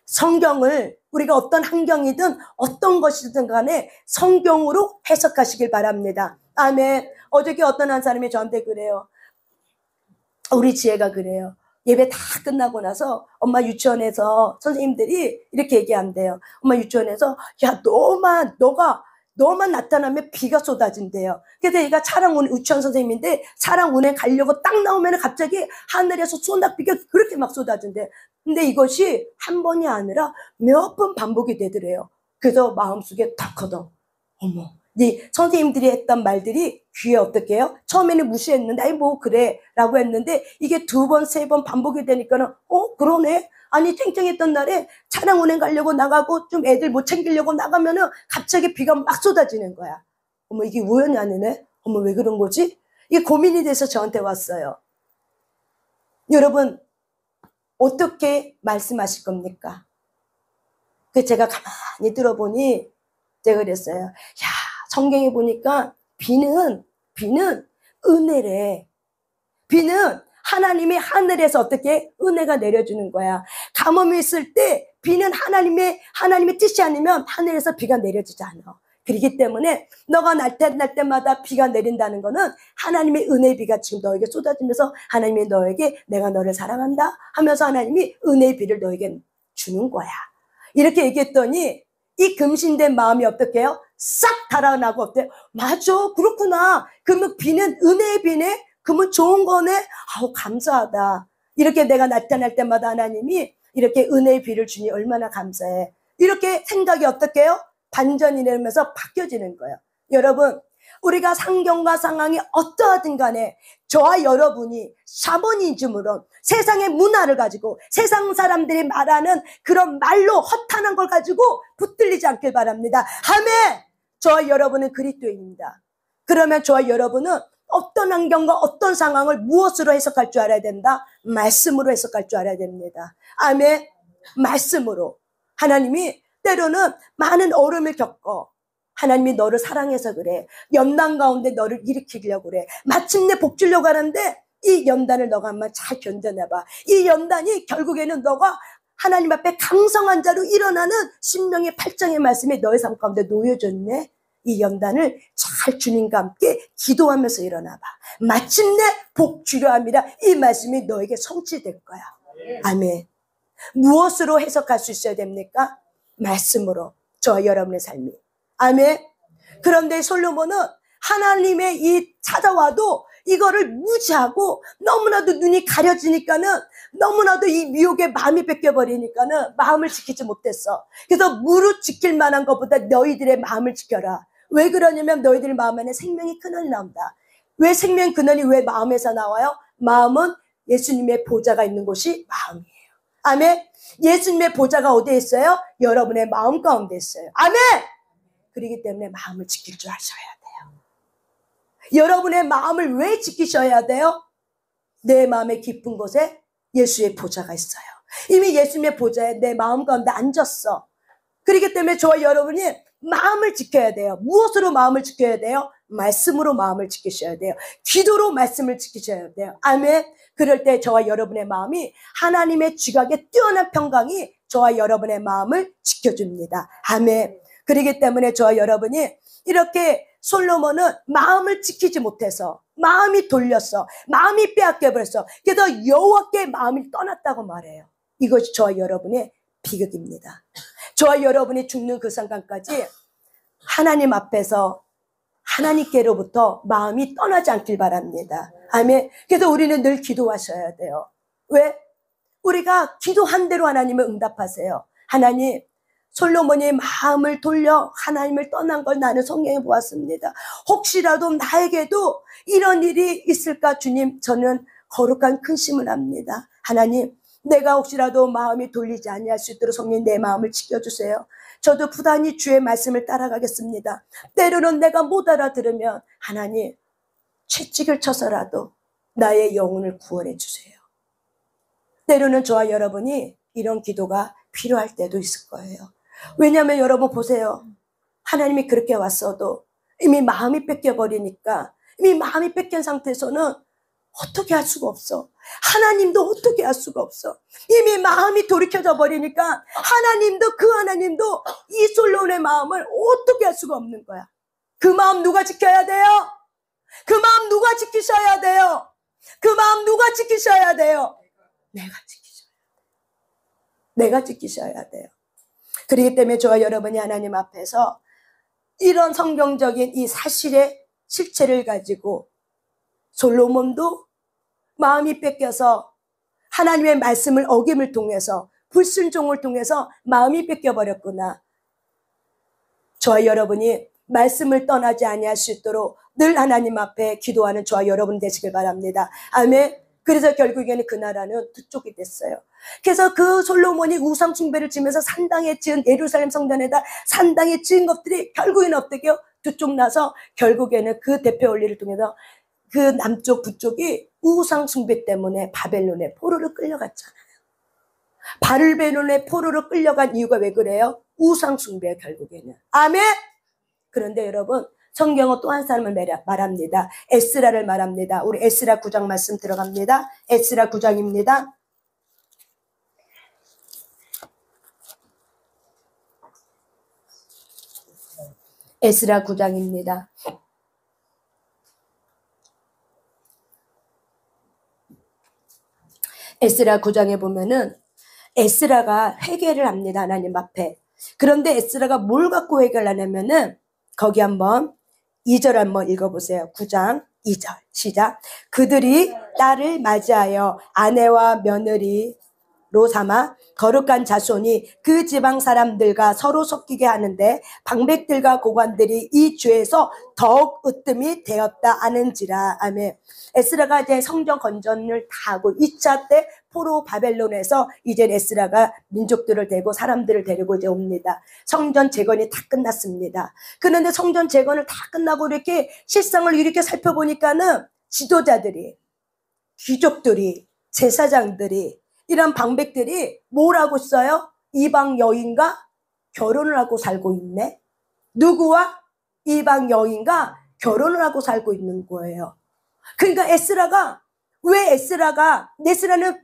성경을 우리가 어떤 환경이든 어떤 것이든 간에 성경으로 해석하시길 바랍니다. 아멘. 어저께 어떤 한 사람이 저한테 그래요. 우리 지혜가 그래요. 예배 다 끝나고 나서 엄마 유치원에서 선생님들이 이렇게 얘기한대요. 엄마 유치원에서 야 너만 나타나면 비가 쏟아진대요. 그래서 얘가 차량 운행, 유치원 선생님인데 차량 운행 가려고 딱 나오면 갑자기 하늘에서 소낙비가 그렇게 막 쏟아진대. 근데 이것이 한 번이 아니라 몇 번 반복이 되더래요. 그래서 마음속에 딱 걷어. 어머, 네 선생님들이 했던 말들이 귀에 어떻게 해요? 처음에는 무시했는데 아이 뭐 그래 라고 했는데 이게 2번, 3번 반복이 되니까는 그러네. 아니 쨍쨍했던 날에 차량 운행 가려고 나가고 좀 애들 못 챙기려고 나가면은 갑자기 비가 막 쏟아지는 거야. 어머 이게 우연이 아니네. 어머 왜 그런 거지? 이게 고민이 돼서 저한테 왔어요. 여러분 어떻게 말씀하실 겁니까? 그 제가 가만히 들어보니 제가 그랬어요. 야 성경에 보니까 비는 은혜래. 비는 하나님이 하늘에서 어떻게 은혜가 내려주는 거야. 가뭄이 있을 때 비는 하나님의 뜻이 아니면 하늘에서 비가 내려지지 않아. 그렇기 때문에 너가 날 때마다 비가 내린다는 거는 하나님의 은혜의 비가 지금 너에게 쏟아지면서 하나님이 너에게 내가 너를 사랑한다 하면서 하나님이 은혜의 비를 너에게 주는 거야. 이렇게 얘기했더니 이 금신된 마음이 어떻게 해요? 싹 달아나고 어때요? 맞아 그렇구나. 그러면 비는 은혜의 비네. 그러면 좋은 거네. 아우 감사하다. 이렇게 내가 나타날 때마다 하나님이 이렇게 은혜의 비를 주니 얼마나 감사해. 이렇게 생각이 어떻게 해요? 반전이 되면서 바뀌어지는 거예요. 여러분 우리가 상경과 상황이 어떠하든 간에 저와 여러분이 샤머니즘으로 세상의 문화를 가지고 세상 사람들이 말하는 그런 말로 허탄한 걸 가지고 붙들리지 않길 바랍니다. 아멘. 저와 여러분은 그리스도인입니다. 그러면 저와 여러분은 어떤 환경과 어떤 상황을 무엇으로 해석할 줄 알아야 된다? 말씀으로 해석할 줄 알아야 됩니다. 아멘. 말씀으로. 하나님이 때로는 많은 어려움을 겪어. 하나님이 너를 사랑해서 그래. 연단 가운데 너를 일으키려고 그래. 마침내 복 주려고 하는데 이 연단을 너가 한번 잘 견뎌내봐. 이 연단이 결국에는 너가 하나님 앞에 강성한 자로 일어나는 신명의 8장의 말씀이 너의 삶 가운데 놓여졌네. 이 연단을 잘 주님과 함께 기도하면서 일어나봐. 마침내 복 주려 함이라. 이 말씀이 너에게 성취될 거야. 아멘. 무엇으로 해석할 수 있어야 됩니까? 말씀으로. 저와 여러분의 삶이. 아멘. 그런데 솔로몬은 하나님의 이 찾아와도 이거를 무시하고 너무나도 눈이 가려지니까는 너무나도 이 미혹에 마음이 뺏겨버리니까는 마음을 지키지 못했어. 그래서 무릇 지킬 만한 것보다 너희들의 마음을 지켜라. 왜 그러냐면 너희들 마음 안에 생명의 근원이 나온다. 왜 생명 근원이 왜 마음에서 나와요? 마음은 예수님의 보좌가 있는 곳이 마음이에요. 아멘. 예수님의 보좌가 어디에 있어요? 여러분의 마음 가운데 있어요. 아멘. 그렇기 때문에 마음을 지킬 줄 아셔야 돼요. 여러분의 마음을 왜 지키셔야 돼요? 내 마음의 깊은 곳에 예수의 보좌가 있어요. 이미 예수님의 보좌에 내 마음 가운데 앉았어. 그렇기 때문에 저와 여러분이 마음을 지켜야 돼요. 무엇으로 마음을 지켜야 돼요? 말씀으로 마음을 지키셔야 돼요. 기도로 말씀을 지키셔야 돼요. 아멘. 그럴 때 저와 여러분의 마음이 하나님의 지각에 뛰어난 평강이 저와 여러분의 마음을 지켜줍니다. 아멘. 그렇기 때문에 저와 여러분이 이렇게 솔로몬은 마음을 지키지 못해서 마음이 돌렸어. 마음이 빼앗겨버렸어. 그래서 여호와께 마음이 떠났다고 말해요. 이것이 저와 여러분의 비극입니다. 저와 여러분이 죽는 그 순간까지 하나님 앞에서 하나님께로부터 마음이 떠나지 않길 바랍니다. 아멘. 그래서 우리는 늘 기도하셔야 돼요. 왜? 우리가 기도한 대로 하나님을 응답하세요. 하나님, 솔로몬이 마음을 돌려 하나님을 떠난 걸 나는 성경에 보았습니다. 혹시라도 나에게도 이런 일이 있을까 주님, 저는 거룩한 근심을 합니다. 하나님, 내가 혹시라도 마음이 돌리지 아니할 수 있도록 성령 내 마음을 지켜주세요. 저도 부단히 주의 말씀을 따라가겠습니다. 때로는 내가 못 알아들으면 하나님 채찍을 쳐서라도 나의 영혼을 구원해 주세요. 때로는 저와 여러분이 이런 기도가 필요할 때도 있을 거예요. 왜냐하면 여러분 보세요. 하나님이 그렇게 왔어도 이미 마음이 뺏겨버리니까 이미 마음이 뺏긴 상태에서는 어떻게 할 수가 없어. 하나님도 어떻게 할 수가 없어. 이미 마음이 돌이켜져 버리니까 하나님도 그 하나님도 이 솔로몬의 마음을 어떻게 할 수가 없는 거야. 그 마음 누가 지켜야 돼요? 그 마음 누가 지키셔야 돼요? 그 마음 누가 지키셔야 돼요? 내가 지키셔야 돼요. 내가 지키셔야 돼요. 그렇기 때문에 저와 여러분이 하나님 앞에서 이런 성경적인 이 사실의 실체를 가지고 솔로몬도 마음이 뺏겨서 하나님의 말씀을 어김을 통해서 불순종을 통해서 마음이 뺏겨버렸구나. 저와 여러분이 말씀을 떠나지 아니할 수 있도록 늘 하나님 앞에 기도하는 저와 여러분 되시길 바랍니다. 아멘. 그래서 결국에는 그 나라는 두 쪽이 됐어요. 그래서 그 솔로몬이 우상 숭배를 지면서 산당에 지은 예루살렘 성전에다 산당에 지은 것들이 결국에는 어떻게 해요? 두 쪽 나서 결국에는 그 대표 원리를 통해서 그 남쪽 북쪽이 우상 숭배 때문에 바벨론의 포로로 끌려갔잖아요. 바벨론의 포로로 끌려간 이유가 왜 그래요? 우상 숭배 결국에는. 아멘. 그런데 여러분 성경은 또 한 사람을 말합니다. 에스라를 말합니다. 우리 에스라 9장 말씀 들어갑니다. 에스라 9장입니다. 에스라 9장입니다. 에스라 9장에 보면은 에스라가 회개를 합니다. 하나님 앞에. 그런데 에스라가 뭘 갖고 회개를 하냐면은 거기 한번 2절 한번 읽어보세요. 9장 2절 시작. 그들이 딸을 맞이하여 아내와 며느리로 삼아 거룩한 자손이 그 지방 사람들과 서로 섞이게 하는데 방백들과 고관들이 이 죄에서 더욱 으뜸이 되었다 하는지라. 아멘. 에스라가 이제 성전 건전을 다 하고 2차 때 포로 바벨론에서 이제 에스라가 민족들을 데리고 사람들을 데리고 이제 옵니다. 성전 재건이 다 끝났습니다. 그런데 성전 재건을 다 끝나고 이렇게 실상을 이렇게 살펴보니까는 지도자들이, 귀족들이, 제사장들이, 이런 방백들이 뭘 하고 있어요? 이방 여인과 결혼을 하고 살고 있네. 누구와? 이방 여인과 결혼을 하고 살고 있는 거예요. 그러니까 에스라는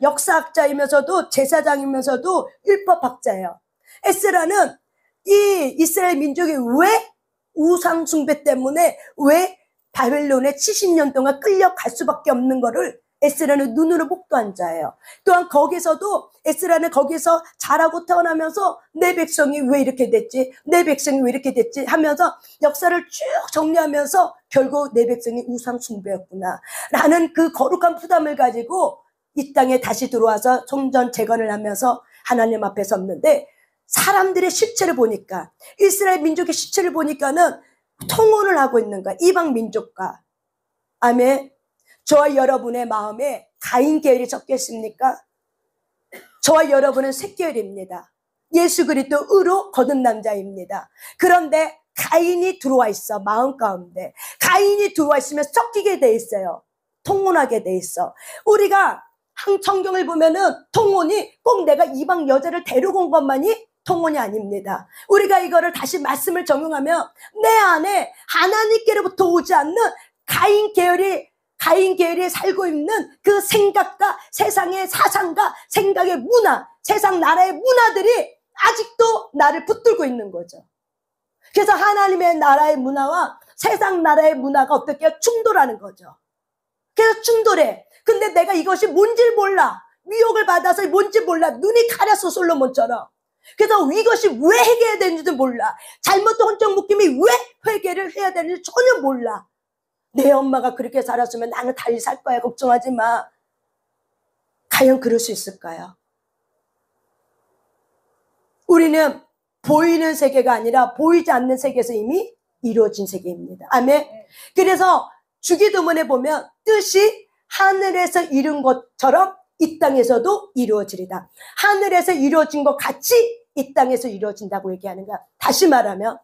역사학자이면서도 제사장이면서도 율법학자예요. 에스라는 이 이스라엘 민족이 왜 우상 숭배 때문에 왜 바벨론에 70년 동안 끌려갈 수밖에 없는 거를 에스라는 눈으로 목도한 자예요. 또한 거기서도 에스라는 거기서 자라고 태어나면서 내 백성이 왜 이렇게 됐지? 내 백성이 왜 이렇게 됐지? 하면서 역사를 쭉 정리하면서 결국 내 백성이 우상 숭배였구나 라는 그 거룩한 부담을 가지고 이 땅에 다시 들어와서 성전 재건을 하면서 하나님 앞에 섰는데 사람들의 실체를 보니까 이스라엘 민족의 실체를 보니까는 통혼을 하고 있는 거야. 이방 민족과. 아멘. 저와 여러분의 마음에 가인 계열이 섞여 있습니까? 저와 여러분은 셋계열입니다. 예수 그리스도 의로 거듭난 자입니다. 그런데 가인이 들어와 있어. 마음 가운데 가인이 들어와 있으면 섞이게 돼 있어요. 통혼하게 돼 있어. 우리가 성경을 보면은 통혼이 꼭 내가 이방 여자를 데리고 온 것만이 통혼이 아닙니다. 우리가 이거를 다시 말씀을 적용하면 내 안에 하나님께로부터 오지 않는 가인 계열이 살고 있는 그 생각과 세상의 사상과 생각의 문화, 세상 나라의 문화들이 아직도 나를 붙들고 있는 거죠. 그래서 하나님의 나라의 문화와 세상 나라의 문화가 어떻게 충돌하는 거죠. 그래서 충돌해. 근데 내가 이것이 뭔지를 몰라. 미혹을 받아서 뭔지 몰라. 눈이 가렸어, 솔로몬처럼. 그래서 이것이 왜 회개해야 되는지도 몰라. 잘못된 혼적 묶임이 왜 회개를 해야 되는지 전혀 몰라. 내 엄마가 그렇게 살았으면 나는 달리 살 거야. 걱정하지 마. 과연 그럴 수 있을까요? 우리는 보이는 세계가 아니라 보이지 않는 세계에서 이미 이루어진 세계입니다. 아멘. 그래서 주기도문에 보면 뜻이 하늘에서 이룬 것처럼 이 땅에서도 이루어지리다. 하늘에서 이루어진 것 같이 이 땅에서 이루어진다고 얘기하는 거야. 다시 말하면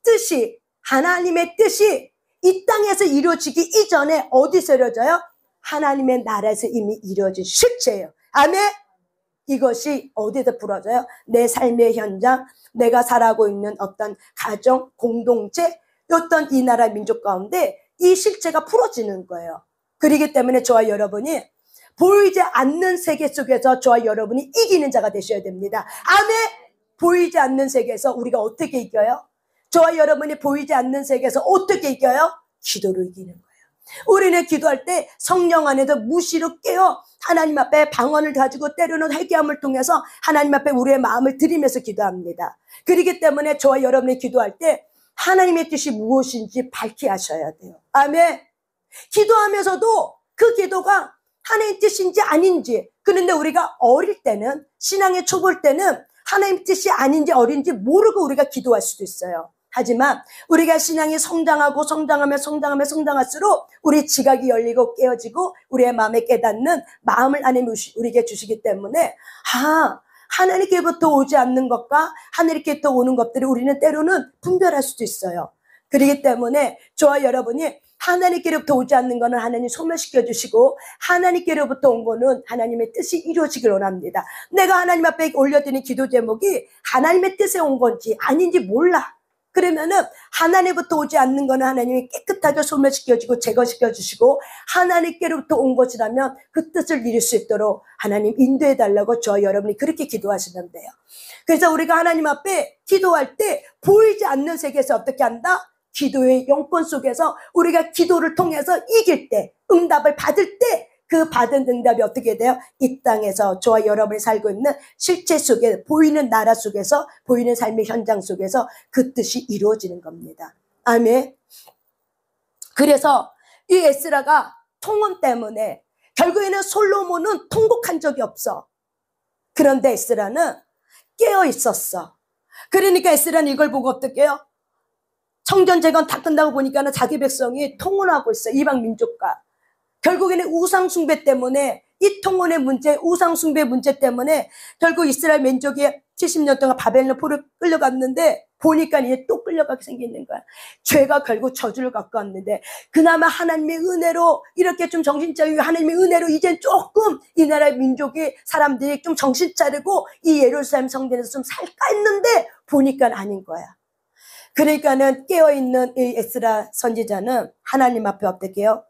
뜻이, 하나님의 뜻이 이 땅에서 이루어지기 이전에 어디서 이루어져요? 하나님의 나라에서 이미 이루어진 실체예요. 아멘. 이것이 어디서 부러져요? 내 삶의 현장, 내가 살아가고 있는 어떤 가정, 공동체, 어떤 이 나라 민족 가운데 이 실체가 풀어지는 거예요. 그렇기 때문에 저와 여러분이 보이지 않는 세계 속에서 저와 여러분이 이기는 자가 되셔야 됩니다. 아멘. 보이지 않는 세계에서 우리가 어떻게 이겨요? 저와 여러분이 보이지 않는 세계에서 어떻게 이겨요? 기도로 이기는 거예요. 우리는 기도할 때 성령 안에서 무시로 깨어 하나님 앞에 방언을 가지고 때로는 회개함을 통해서 하나님 앞에 우리의 마음을 드리면서 기도합니다. 그렇기 때문에 저와 여러분이 기도할 때 하나님의 뜻이 무엇인지 밝히 하셔야 돼요. 아멘. 기도하면서도 그 기도가 하나님의 뜻인지 아닌지, 그런데 우리가 어릴 때는, 신앙의 초보일 때는 하나님의 뜻이 아닌지 어린지 모르고 우리가 기도할 수도 있어요. 하지만 우리가 신앙이 성장할수록 우리 지각이 열리고 깨어지고 우리의 마음에 깨닫는 마음을 하나님 우리에게 주시기 때문에 하나님께부터 오지 않는 것과 하나님께부터 오는 것들을 우리는 때로는 분별할 수도 있어요. 그렇기 때문에 저와 여러분이 하나님께로부터 오지 않는 것은 하나님 소멸시켜 주시고 하나님께로부터 온 것은 하나님의 뜻이 이루어지길 원합니다. 내가 하나님 앞에 올려드린 기도 제목이 하나님의 뜻에 온 건지 아닌지 몰라. 그러면은 하나님부터 오지 않는 것은 하나님이 깨끗하게 소멸시켜주고 제거시켜 주시고 하나님께로부터 온 것이라면 그 뜻을 이룰 수 있도록 하나님 인도해 달라고 저와 여러분이 그렇게 기도하시면 돼요. 그래서 우리가 하나님 앞에 기도할 때 보이지 않는 세계에서 어떻게 한다? 기도의 영권 속에서 우리가 기도를 통해서 이길 때, 응답을 받을 때 그 받은 응답이 어떻게 돼요? 이 땅에서 저와 여러분이 살고 있는 실제 속에 보이는 나라 속에서 보이는 삶의 현장 속에서 그 뜻이 이루어지는 겁니다. 아멘. 그래서 이 에스라가 통원 때문에 결국에는 솔로몬은 통곡한 적이 없어. 그런데 에스라는 깨어 있었어. 그러니까 에스라는 이걸 보고 어떻게 해요? 성전 재건 다 끝나고 보니까는 자기 백성이 통혼하고 있어. 이방 민족과. 결국에는 우상숭배 때문에 이 통혼의 문제, 우상숭배 문제 때문에 결국 이스라엘 민족이 70년 동안 바벨론 포로 끌려갔는데 보니까 이제 또 끌려가게 생기는 거야. 죄가 결국 저주를 갖고 왔는데 그나마 하나님의 은혜로 이렇게 좀 정신 차리고 하나님의 은혜로 이제 조금 이 나라의 민족이 사람들이 좀 정신 차리고 이 예루살렘 성전에서 좀 살까 했는데 보니까 아닌 거야. 그러니까는 깨어있는 이 에스라 선지자는 하나님 앞에 어떻게 해요?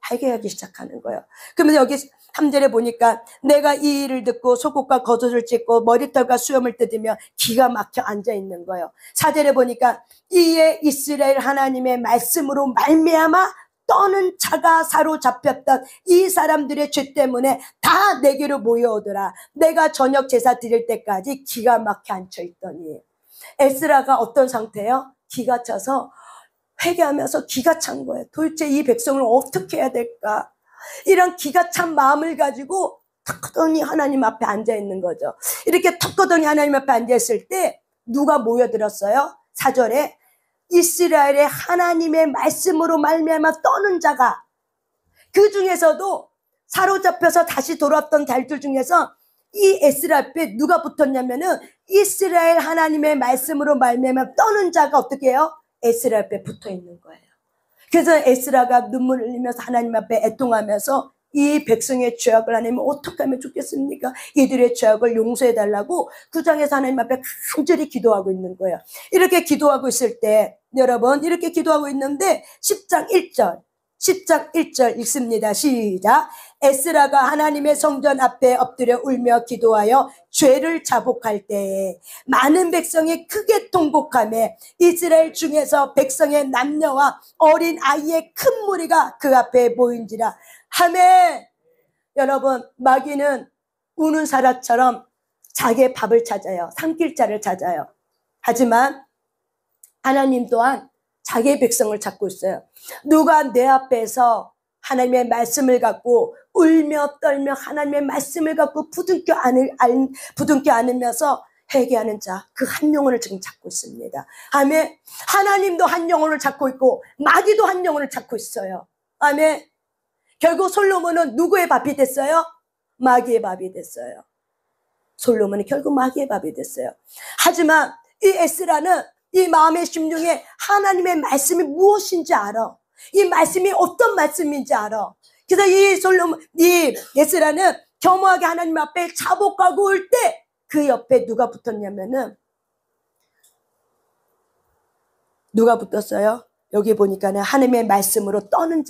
회개하기 시작하는 거예요. 그러면서 여기 3절에 보니까 내가 이 일을 듣고 속옷과 겉옷을 찢고 머리털과 수염을 뜯으며 기가 막혀 앉아있는 거예요. 4절에 보니까 이에 이스라엘 하나님의 말씀으로 말미암아 떠는 자가 사로잡혔던 이 사람들의 죄 때문에 다 내게로 모여오더라. 내가 저녁 제사 드릴 때까지 기가 막혀 앉혀있더니 에스라가 어떤 상태예요? 기가 차서 회개하면서 기가 찬 거예요. 도대체 이 백성을 어떻게 해야 될까? 이런 기가 찬 마음을 가지고 턱거더니 하나님 앞에 앉아있는 거죠. 이렇게 턱거더니 하나님 앞에 앉아있을 때 누가 모여들었어요? 4절에 이스라엘의 하나님의 말씀으로 말미암아 떠는 자가, 그 중에서도 사로잡혀서 다시 돌아왔던 자들 중에서 이 에스라 앞에 누가 붙었냐면은 이스라엘 하나님의 말씀으로 말미암아 떠는 자가 어떻게 해요? 에스라 앞에 붙어 있는 거예요. 그래서 에스라가 눈물을 흘리면서 하나님 앞에 애통하면서 이 백성의 죄악을 하나님 어떻게 하면 좋겠습니까? 이들의 죄악을 용서해 달라고 9장에서 하나님 앞에 간절히 기도하고 있는 거예요. 이렇게 기도하고 있을 때 여러분 이렇게 기도하고 있는데 10장 1절 읽습니다. 시작. 에스라가 하나님의 성전 앞에 엎드려 울며 기도하여 죄를 자복할 때에 많은 백성이 크게 통곡하며 이스라엘 중에서 백성의 남녀와 어린 아이의 큰 무리가 그 앞에 모인지라. 아멘. 여러분 마귀는 우는 사람처럼 자기의 밥을 찾아요. 삼킬 자를 찾아요. 하지만 하나님 또한 자기의 백성을 찾고 있어요. 누가 내 앞에서 하나님의 말씀을 갖고 울며 떨며 하나님의 말씀을 갖고 부둥켜 안으면서 회개하는 자, 그 한 영혼을 지금 찾고 있습니다. 아멘. 하나님도 한 영혼을 찾고 있고 마귀도 한 영혼을 찾고 있어요. 아멘. 결국 솔로몬은 누구의 밥이 됐어요? 마귀의 밥이 됐어요. 솔로몬은 결국 마귀의 밥이 됐어요. 하지만 이 에스라는 이 마음의 심중에 하나님의 말씀이 무엇인지 알아. 이 말씀이 어떤 말씀인지 알아. 그래서 이 에스라는 겸허하게 하나님 앞에 자복하고 올 때 그 옆에 누가 붙었냐면은 누가 붙었어요? 여기 보니까는 하나님의 말씀으로 떠는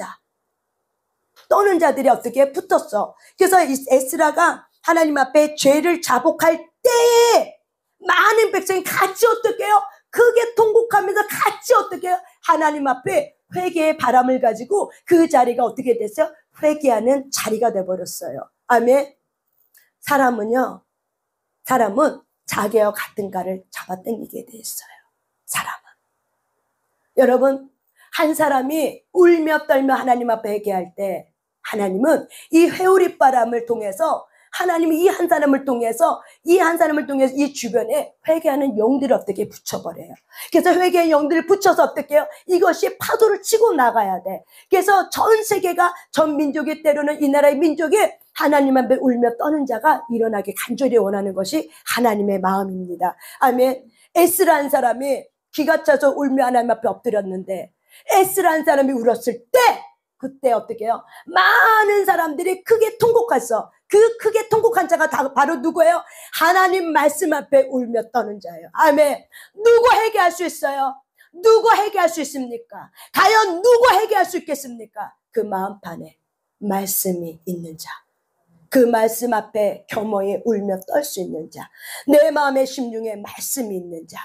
자들이 어떻게 붙었어. 그래서 이 에스라가 하나님 앞에 죄를 자복할 때에 많은 백성이 같이 어떻게 해요? 크게 통곡하면서 같이 어떻게 해요? 하나님 앞에 회개의 바람을 가지고 그 자리가 어떻게 됐어요? 회개하는 자리가 돼버렸어요. 아멘. 사람은 자기와 같은 가를 잡아당기게 돼 있어요. 사람은. 여러분, 한 사람이 울며 떨며 하나님 앞에 회개할 때 하나님은 이 회오리 바람을 통해서 하나님이 이 한 사람을 통해서 이 주변에 회개하는 영들을 어떻게 붙여버려요. 그래서 회개의 영들을 붙여서 어떻게 해요? 이것이 파도를 치고 나가야 돼. 그래서 전 세계가, 전 민족이, 때로는 이 나라의 민족이 하나님 앞에 울며 떠는 자가 일어나게 간절히 원하는 것이 하나님의 마음입니다. 아멘. 에스라는 사람이 기가 차서 울며 하나님 앞에 엎드렸는데, 에스라는 사람이 울었을 때 그때 어떻게 해요? 많은 사람들이 크게 통곡했어. 그 크게 통곡한 자가 바로 누구예요? 하나님 말씀 앞에 울며 떠는 자예요. 아멘. 누구 회개할 수 있어요? 누구 회개할 수 있습니까? 과연 누구 회개할 수 있겠습니까? 그 마음판에 말씀이 있는 자, 그 말씀 앞에 겸허히 울며 떨 수 있는 자, 내 마음의 심중에 말씀이 있는 자,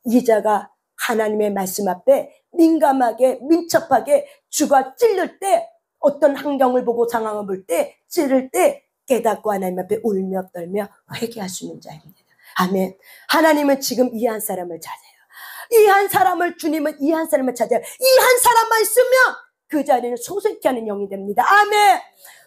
이 자가 하나님의 말씀 앞에 민감하게, 민첩하게, 주가 찔릴 때, 어떤 환경을 보고 상황을 볼 때, 찌를 때 깨닫고 하나님 앞에 울며 떨며 회개할 수 있는 자입니다. 아멘. 하나님은 지금 이 한 사람을 찾아요. 이 한 사람을, 주님은 이 한 사람을 찾아요. 이 한 사람만 있으면 그 자리는 소생케 하는 영이 됩니다. 아멘.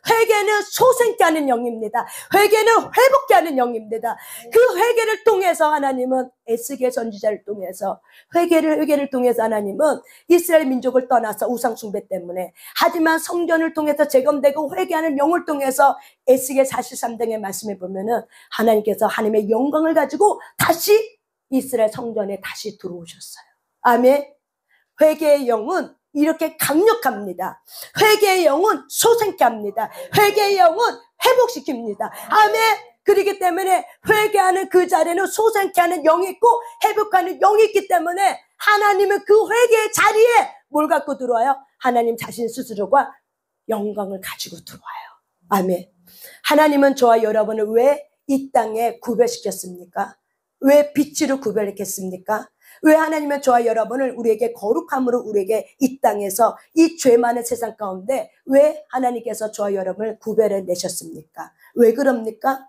회개는 소생케 하는 영입니다. 회개는 회복케 하는 영입니다. 그 회개를 통해서 하나님은, 에스겔 선지자를 통해서, 회개를 통해서 하나님은 이스라엘 민족을 떠나서 우상 숭배 때문에, 하지만 성전을 통해서 재검되고 회개하는 영을 통해서 에스겔 43장의 말씀에 보면은 하나님께서 하나님의 영광을 가지고 다시 이스라엘 성전에 다시 들어오셨어요. 아멘. 회개의 영은 이렇게 강력합니다. 회개의 영은 소생케 합니다. 회개의 영은 회복시킵니다. 아멘. 그렇기 때문에 회개하는 그 자리에는 소생케 하는 영이 있고 회복하는 영이 있기 때문에 하나님은 그 회개의 자리에 뭘 갖고 들어와요? 하나님 자신 스스로가 영광을 가지고 들어와요. 아멘. 하나님은 저와 여러분을 왜 이 땅에 구별시켰습니까? 왜 빛으로 구별했겠습니까? 왜 하나님은 저와 여러분을 우리에게 거룩함으로 우리에게 이 땅에서 이 죄 많은 세상 가운데 왜 하나님께서 저와 여러분을 구별해 내셨습니까? 왜 그럽니까?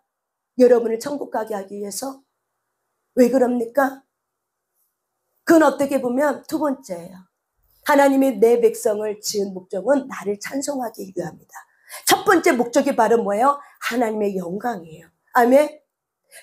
여러분을 천국 가게 하기 위해서? 왜 그럽니까? 그건 어떻게 보면 두 번째예요. 하나님이 내 백성을 지은 목적은 나를 찬송하기 위함이다. 첫 번째 목적이 바로 뭐예요? 하나님의 영광이에요. 아멘.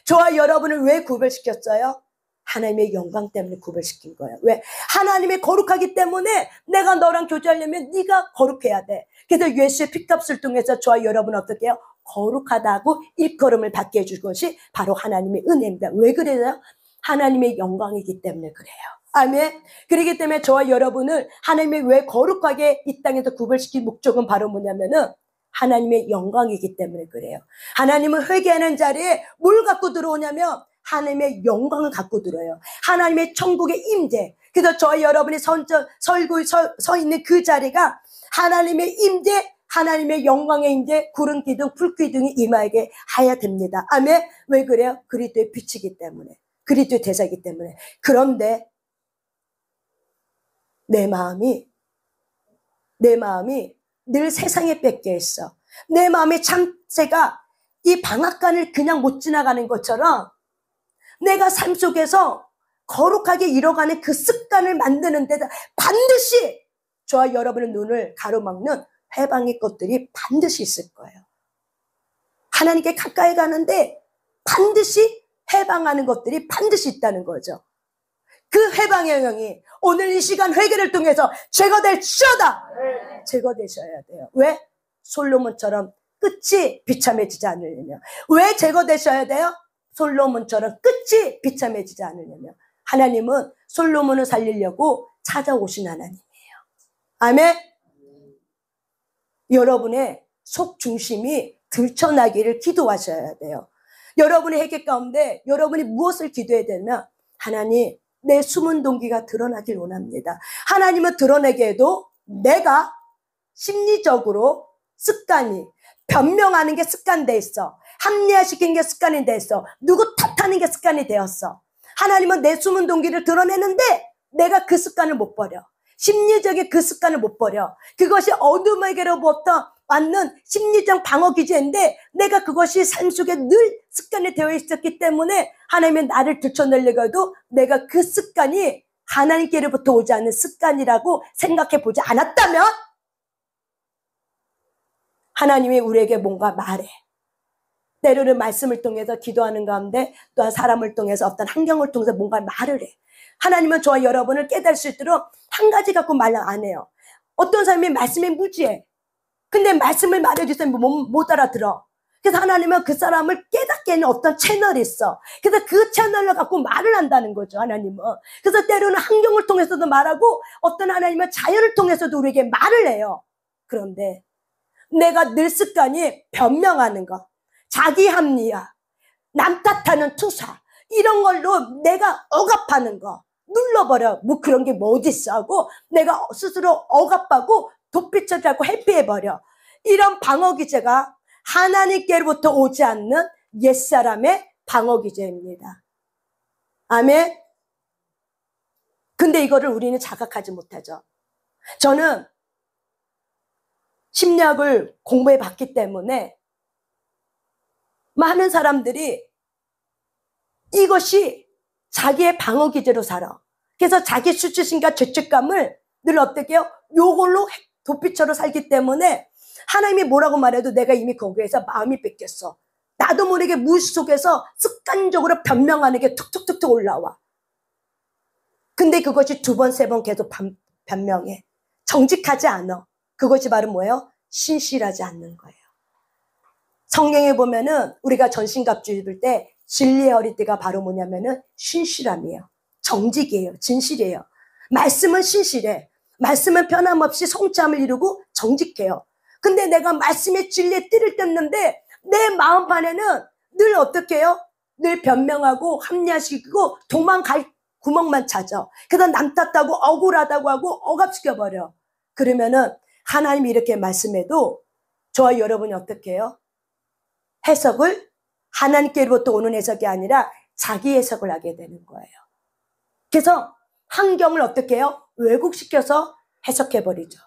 저와 여러분을 왜 구별시켰어요? 하나님의 영광 때문에 구별시킨 거예요. 왜? 하나님이 거룩하기 때문에 내가 너랑 교제하려면 네가 거룩해야 돼. 그래서 예수의 피값을 통해서 저와 여러분은 어떻게 해요? 거룩하다고 일컬음을 받게 해줄 것이 바로 하나님의 은혜입니다. 왜 그래요? 하나님의 영광이기 때문에 그래요. 아멘. 그렇기 때문에 저와 여러분을 하나님이 왜 거룩하게 이 땅에서 구별시킨 목적은 바로 뭐냐면은 하나님의 영광이기 때문에 그래요. 하나님은 회개하는 자리에 뭘 갖고 들어오냐면 하나님의 영광을 갖고 들어요. 하나님의 천국의 임재. 그래서 저와 여러분이 서 있는 그 자리가 하나님의 임재, 하나님의 영광의 임재, 구름 기둥, 불 기둥이 임하게 하야 됩니다. 아멘. 왜 그래요? 그리스도의 빛이기 때문에, 그리스도의 대사이기 때문에. 그런데 내 마음이 늘 세상에 뺏겨 있어. 내 마음의 참새가 이 방앗간을 그냥 못 지나가는 것처럼 내가 삶 속에서 거룩하게 이뤄가는 그 습관을 만드는 데다 반드시 저와 여러분의 눈을 가로막는 회방의 것들이 반드시 있을 거예요. 하나님께 가까이 가는데 반드시 해방하는 것들이 반드시 있다는 거죠. 그 해방의 영이 오늘 이 시간 회개를 통해서 제거될지어다. 제거되셔야 돼요. 왜? 솔로몬처럼 끝이 비참해지지 않으려면. 왜 제거되셔야 돼요? 솔로몬처럼 끝이 비참해지지 않으려면. 하나님은 솔로몬을 살리려고 찾아오신 하나님이에요. 아멘. 여러분의 속 중심이 들춰나기를 기도하셔야 돼요. 여러분의 회개 가운데 여러분이 무엇을 기도해야 되면 하나님 내 숨은 동기가 드러나길 원합니다. 하나님은 드러내게 해도 내가 심리적으로 습관이 변명하는 게 습관돼 있어. 합리화시키는 게 습관이 돼 있어. 누구 탓하는 게 습관이 되었어. 하나님은 내 숨은 동기를 드러내는데 내가 그 습관을 못 버려. 심리적인 그 습관을 못 버려. 그것이 어둠에게로부터 왔는 심리적 방어 기제인데 내가 그것이 삶 속에 늘 습관이 되어 있었기 때문에 하나님은 나를 들춰내려고 해도 내가 그 습관이 하나님께로부터 오지 않는 습관이라고 생각해 보지 않았다면 하나님이 우리에게 뭔가 말해. 때로는 말씀을 통해서 기도하는 가운데 또한 사람을 통해서 어떤 환경을 통해서 뭔가 말을 해. 하나님은 저와 여러분을 깨달을 수 있도록 한 가지 갖고 말 안 해요. 어떤 사람이 말씀에 무지해. 근데 말씀을 말해주세요. 못 알아들어. 그래서 하나님은 그 사람을 깨닫게 하는 어떤 채널이 있어. 그래서 그 채널을 갖고 말을 한다는 거죠, 하나님은. 그래서 때로는 환경을 통해서도 말하고 어떤 하나님은 자연을 통해서도 우리에게 말을 해요. 그런데 내가 늘 습관이 변명하는 거, 자기 합리화, 남 탓하는 투사, 이런 걸로 내가 억압하는 거 눌러버려. 뭐 그런 게 뭐 어딨어 하고 내가 스스로 억압하고 도피처리하고 회피해버려. 이런 방어기제가 하나님께로부터 오지 않는 옛사람의 방어기제입니다. 아멘. 근데 이거를 우리는 자각하지 못하죠. 저는 심리학을 공부해 봤기 때문에 많은 사람들이 이것이 자기의 방어기제로 살아. 그래서 자기 수치심과 죄책감을 늘 어떻게 해요? 요걸로 도피처로 살기 때문에 하나님이 뭐라고 말해도 내가 이미 거기에서 마음이 뺏겼어. 나도 모르게 무의식 속에서 습관적으로 변명하는 게 툭툭툭툭 올라와. 근데 그것이 두 번, 세 번 계속 변명해. 정직하지 않아. 그것이 바로 뭐예요? 신실하지 않는 거예요. 성경에 보면은 우리가 전신갑주 입을 때 진리의 허리띠가 바로 뭐냐면은 신실함이에요. 정직이에요. 진실이에요. 말씀은 신실해. 말씀은 변함없이 성참을 이루고 정직해요. 근데 내가 말씀의 진리에 띠를 뜯는데 내 마음판에는 늘 어떻게 해요? 늘 변명하고 합리화시키고 도망갈 구멍만 찾아. 그래서 남 탓하고 억울하다고 하고 억압시켜버려. 그러면은 하나님이 이렇게 말씀해도 저와 여러분이 어떻게 해요? 해석을 하나님께로부터 오는 해석이 아니라 자기 해석을 하게 되는 거예요. 그래서 환경을 어떻게 해요? 왜곡시켜서 해석해버리죠.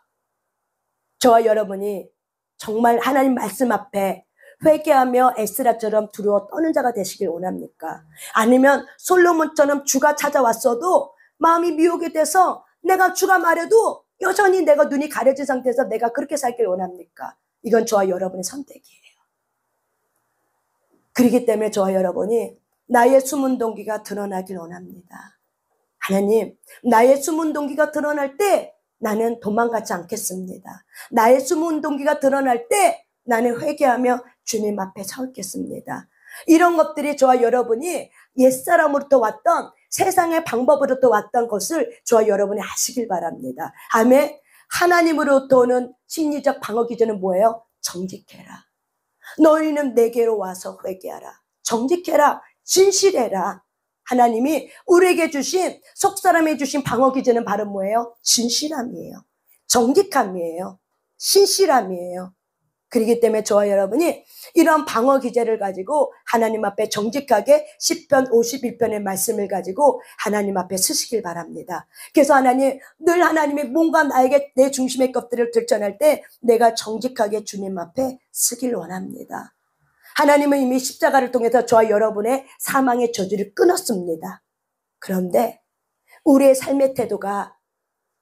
저와 여러분이 정말 하나님 말씀 앞에 회개하며 에스라처럼 두려워 떠는 자가 되시길 원합니까? 아니면 솔로몬처럼 주가 찾아왔어도 마음이 미혹이 돼서 내가 주가 말해도 여전히 내가 눈이 가려진 상태에서 내가 그렇게 살길 원합니까? 이건 저와 여러분의 선택이에요. 그렇기 때문에 저와 여러분이 나의 숨은 동기가 드러나길 원합니다. 하나님, 나의 숨은 동기가 드러날 때 나는 도망가지 않겠습니다. 나의 숨은 동기가 드러날 때 나는 회개하며 주님 앞에 서 있겠습니다. 이런 것들이 저와 여러분이 옛사람으로부터 왔던 세상의 방법으로부터 왔던 것을 저와 여러분이 아시길 바랍니다. 아멘. 하나님으로부터 오는 심리적 방어 기제는 뭐예요? 정직해라. 너희는 내게로 와서 회개하라. 정직해라. 진실해라. 하나님이 우리에게 주신 속사람에 주신 방어 기제는 바로 뭐예요? 진실함이에요. 정직함이에요. 신실함이에요. 그렇기 때문에 저와 여러분이 이런 방어 기제를 가지고 하나님 앞에 정직하게 10편 51편의 말씀을 가지고 하나님 앞에 서시길 바랍니다. 그래서 하나님, 늘 하나님이 뭔가 나에게 내 중심의 것들을 들춰낼 때 내가 정직하게 주님 앞에 서길 원합니다. 하나님은 이미 십자가를 통해서 저와 여러분의 사망의 저주를 끊었습니다. 그런데 우리의 삶의 태도가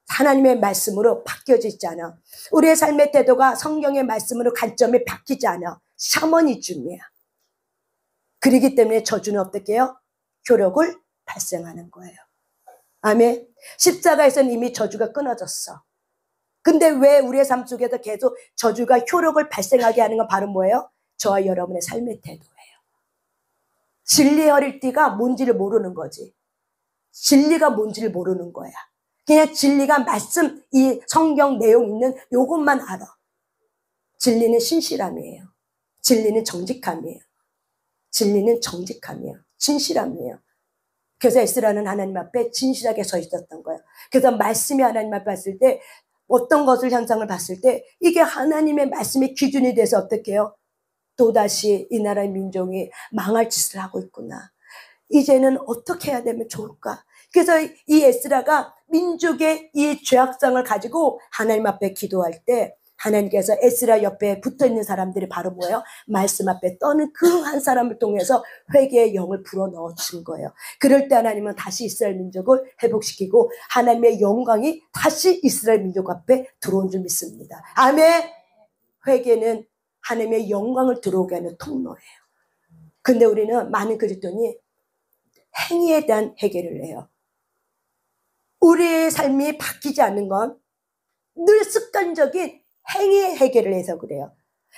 하나님의 말씀으로 바뀌어지지 않아. 우리의 삶의 태도가 성경의 말씀으로 관점이 바뀌지 않아. 샤머니즘이야. 그렇기 때문에 저주는 어떻게 해요? 효력을 발생하는 거예요. 아멘. 십자가에서는 이미 저주가 끊어졌어. 근데 왜 우리의 삶 속에서 계속 저주가 효력을 발생하게 하는 건 바로 뭐예요? 저와 여러분의 삶의 태도예요. 진리의 허리띠가 뭔지를 모르는 거지. 진리가 뭔지를 모르는 거야. 그냥 진리가 말씀, 이 성경 내용 있는 요것만 알아. 진리는 신실함이에요. 진리는 정직함이에요. 진리는 정직함이에요. 진실함이에요. 그래서 에스라는 하나님 앞에 진실하게 서 있었던 거예요. 그래서 말씀이 하나님 앞에 봤을 때 어떤 것을 현상을 봤을 때 이게 하나님의 말씀의 기준이 돼서 어떻게 해요? 또다시 이 나라의 민족이 망할 짓을 하고 있구나. 이제는 어떻게 해야 되면 좋을까? 그래서 이 에스라가 민족의 이 죄악상을 가지고 하나님 앞에 기도할 때 하나님께서 에스라 옆에 붙어있는 사람들이 바로 뭐예요? 말씀 앞에 떠는 그 한 사람을 통해서 회개의 영을 불어넣어 준 거예요. 그럴 때 하나님은 다시 이스라엘 민족을 회복시키고 하나님의 영광이 다시 이스라엘 민족 앞에 들어온 줄 믿습니다. 아멘. 회개는 하나님의 영광을 들어오게 하는 통로예요. 근데 우리는 많은 그리스도인이 행위에 대한 해결을 해요. 우리의 삶이 바뀌지 않는 건 늘 습관적인 행위의 해결을 해서 그래요.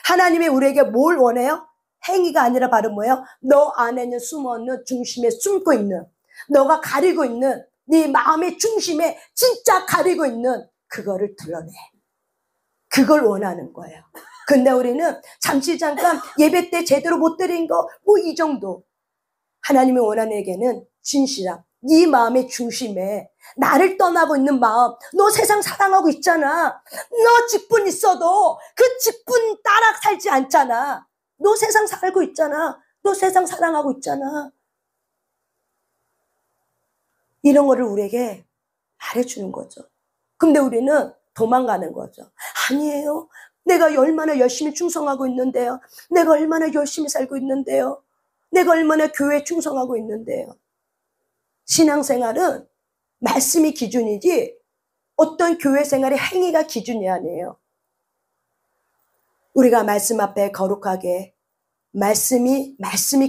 하나님이 우리에게 뭘 원해요? 행위가 아니라 바로 뭐예요? 너 안에는 숨어있는 중심에 숨고 있는, 너가 가리고 있는 네 마음의 중심에 진짜 가리고 있는 그거를 드러내. 그걸 원하는 거예요. 근데 우리는 잠깐 예배 때 제대로 못 드린 거 뭐 이 정도. 하나님이 원하는 에게는 진실함. 네 마음의 중심에 나를 떠나고 있는 마음. 너 세상 사랑하고 있잖아. 너 직분 있어도 그 직분 따라 살지 않잖아. 너 세상 살고 있잖아. 너 세상 사랑하고 있잖아. 이런 거를 우리에게 말해주는 거죠. 근데 우리는 도망가는 거죠. 아니에요. 내가 얼마나 열심히 충성하고 있는데요. 내가 얼마나 열심히 살고 있는데요. 내가 얼마나 교회에 충성하고 있는데요. 신앙생활은 말씀이 기준이지 어떤 교회 생활의 행위가 기준이 아니에요. 우리가 말씀 앞에 거룩하게 말씀이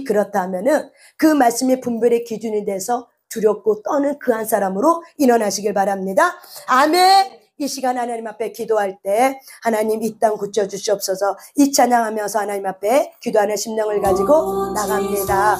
그렇다 하면은 그 말씀이 분별의 기준이 돼서 두렵고 떠는 그 한 사람으로 일어나시길 바랍니다. 아멘. 이 시간 하나님 앞에 기도할 때 하나님 이 땅 고쳐주시옵소서. 이 찬양하면서 하나님 앞에 기도하는 심령을 가지고 나갑니다.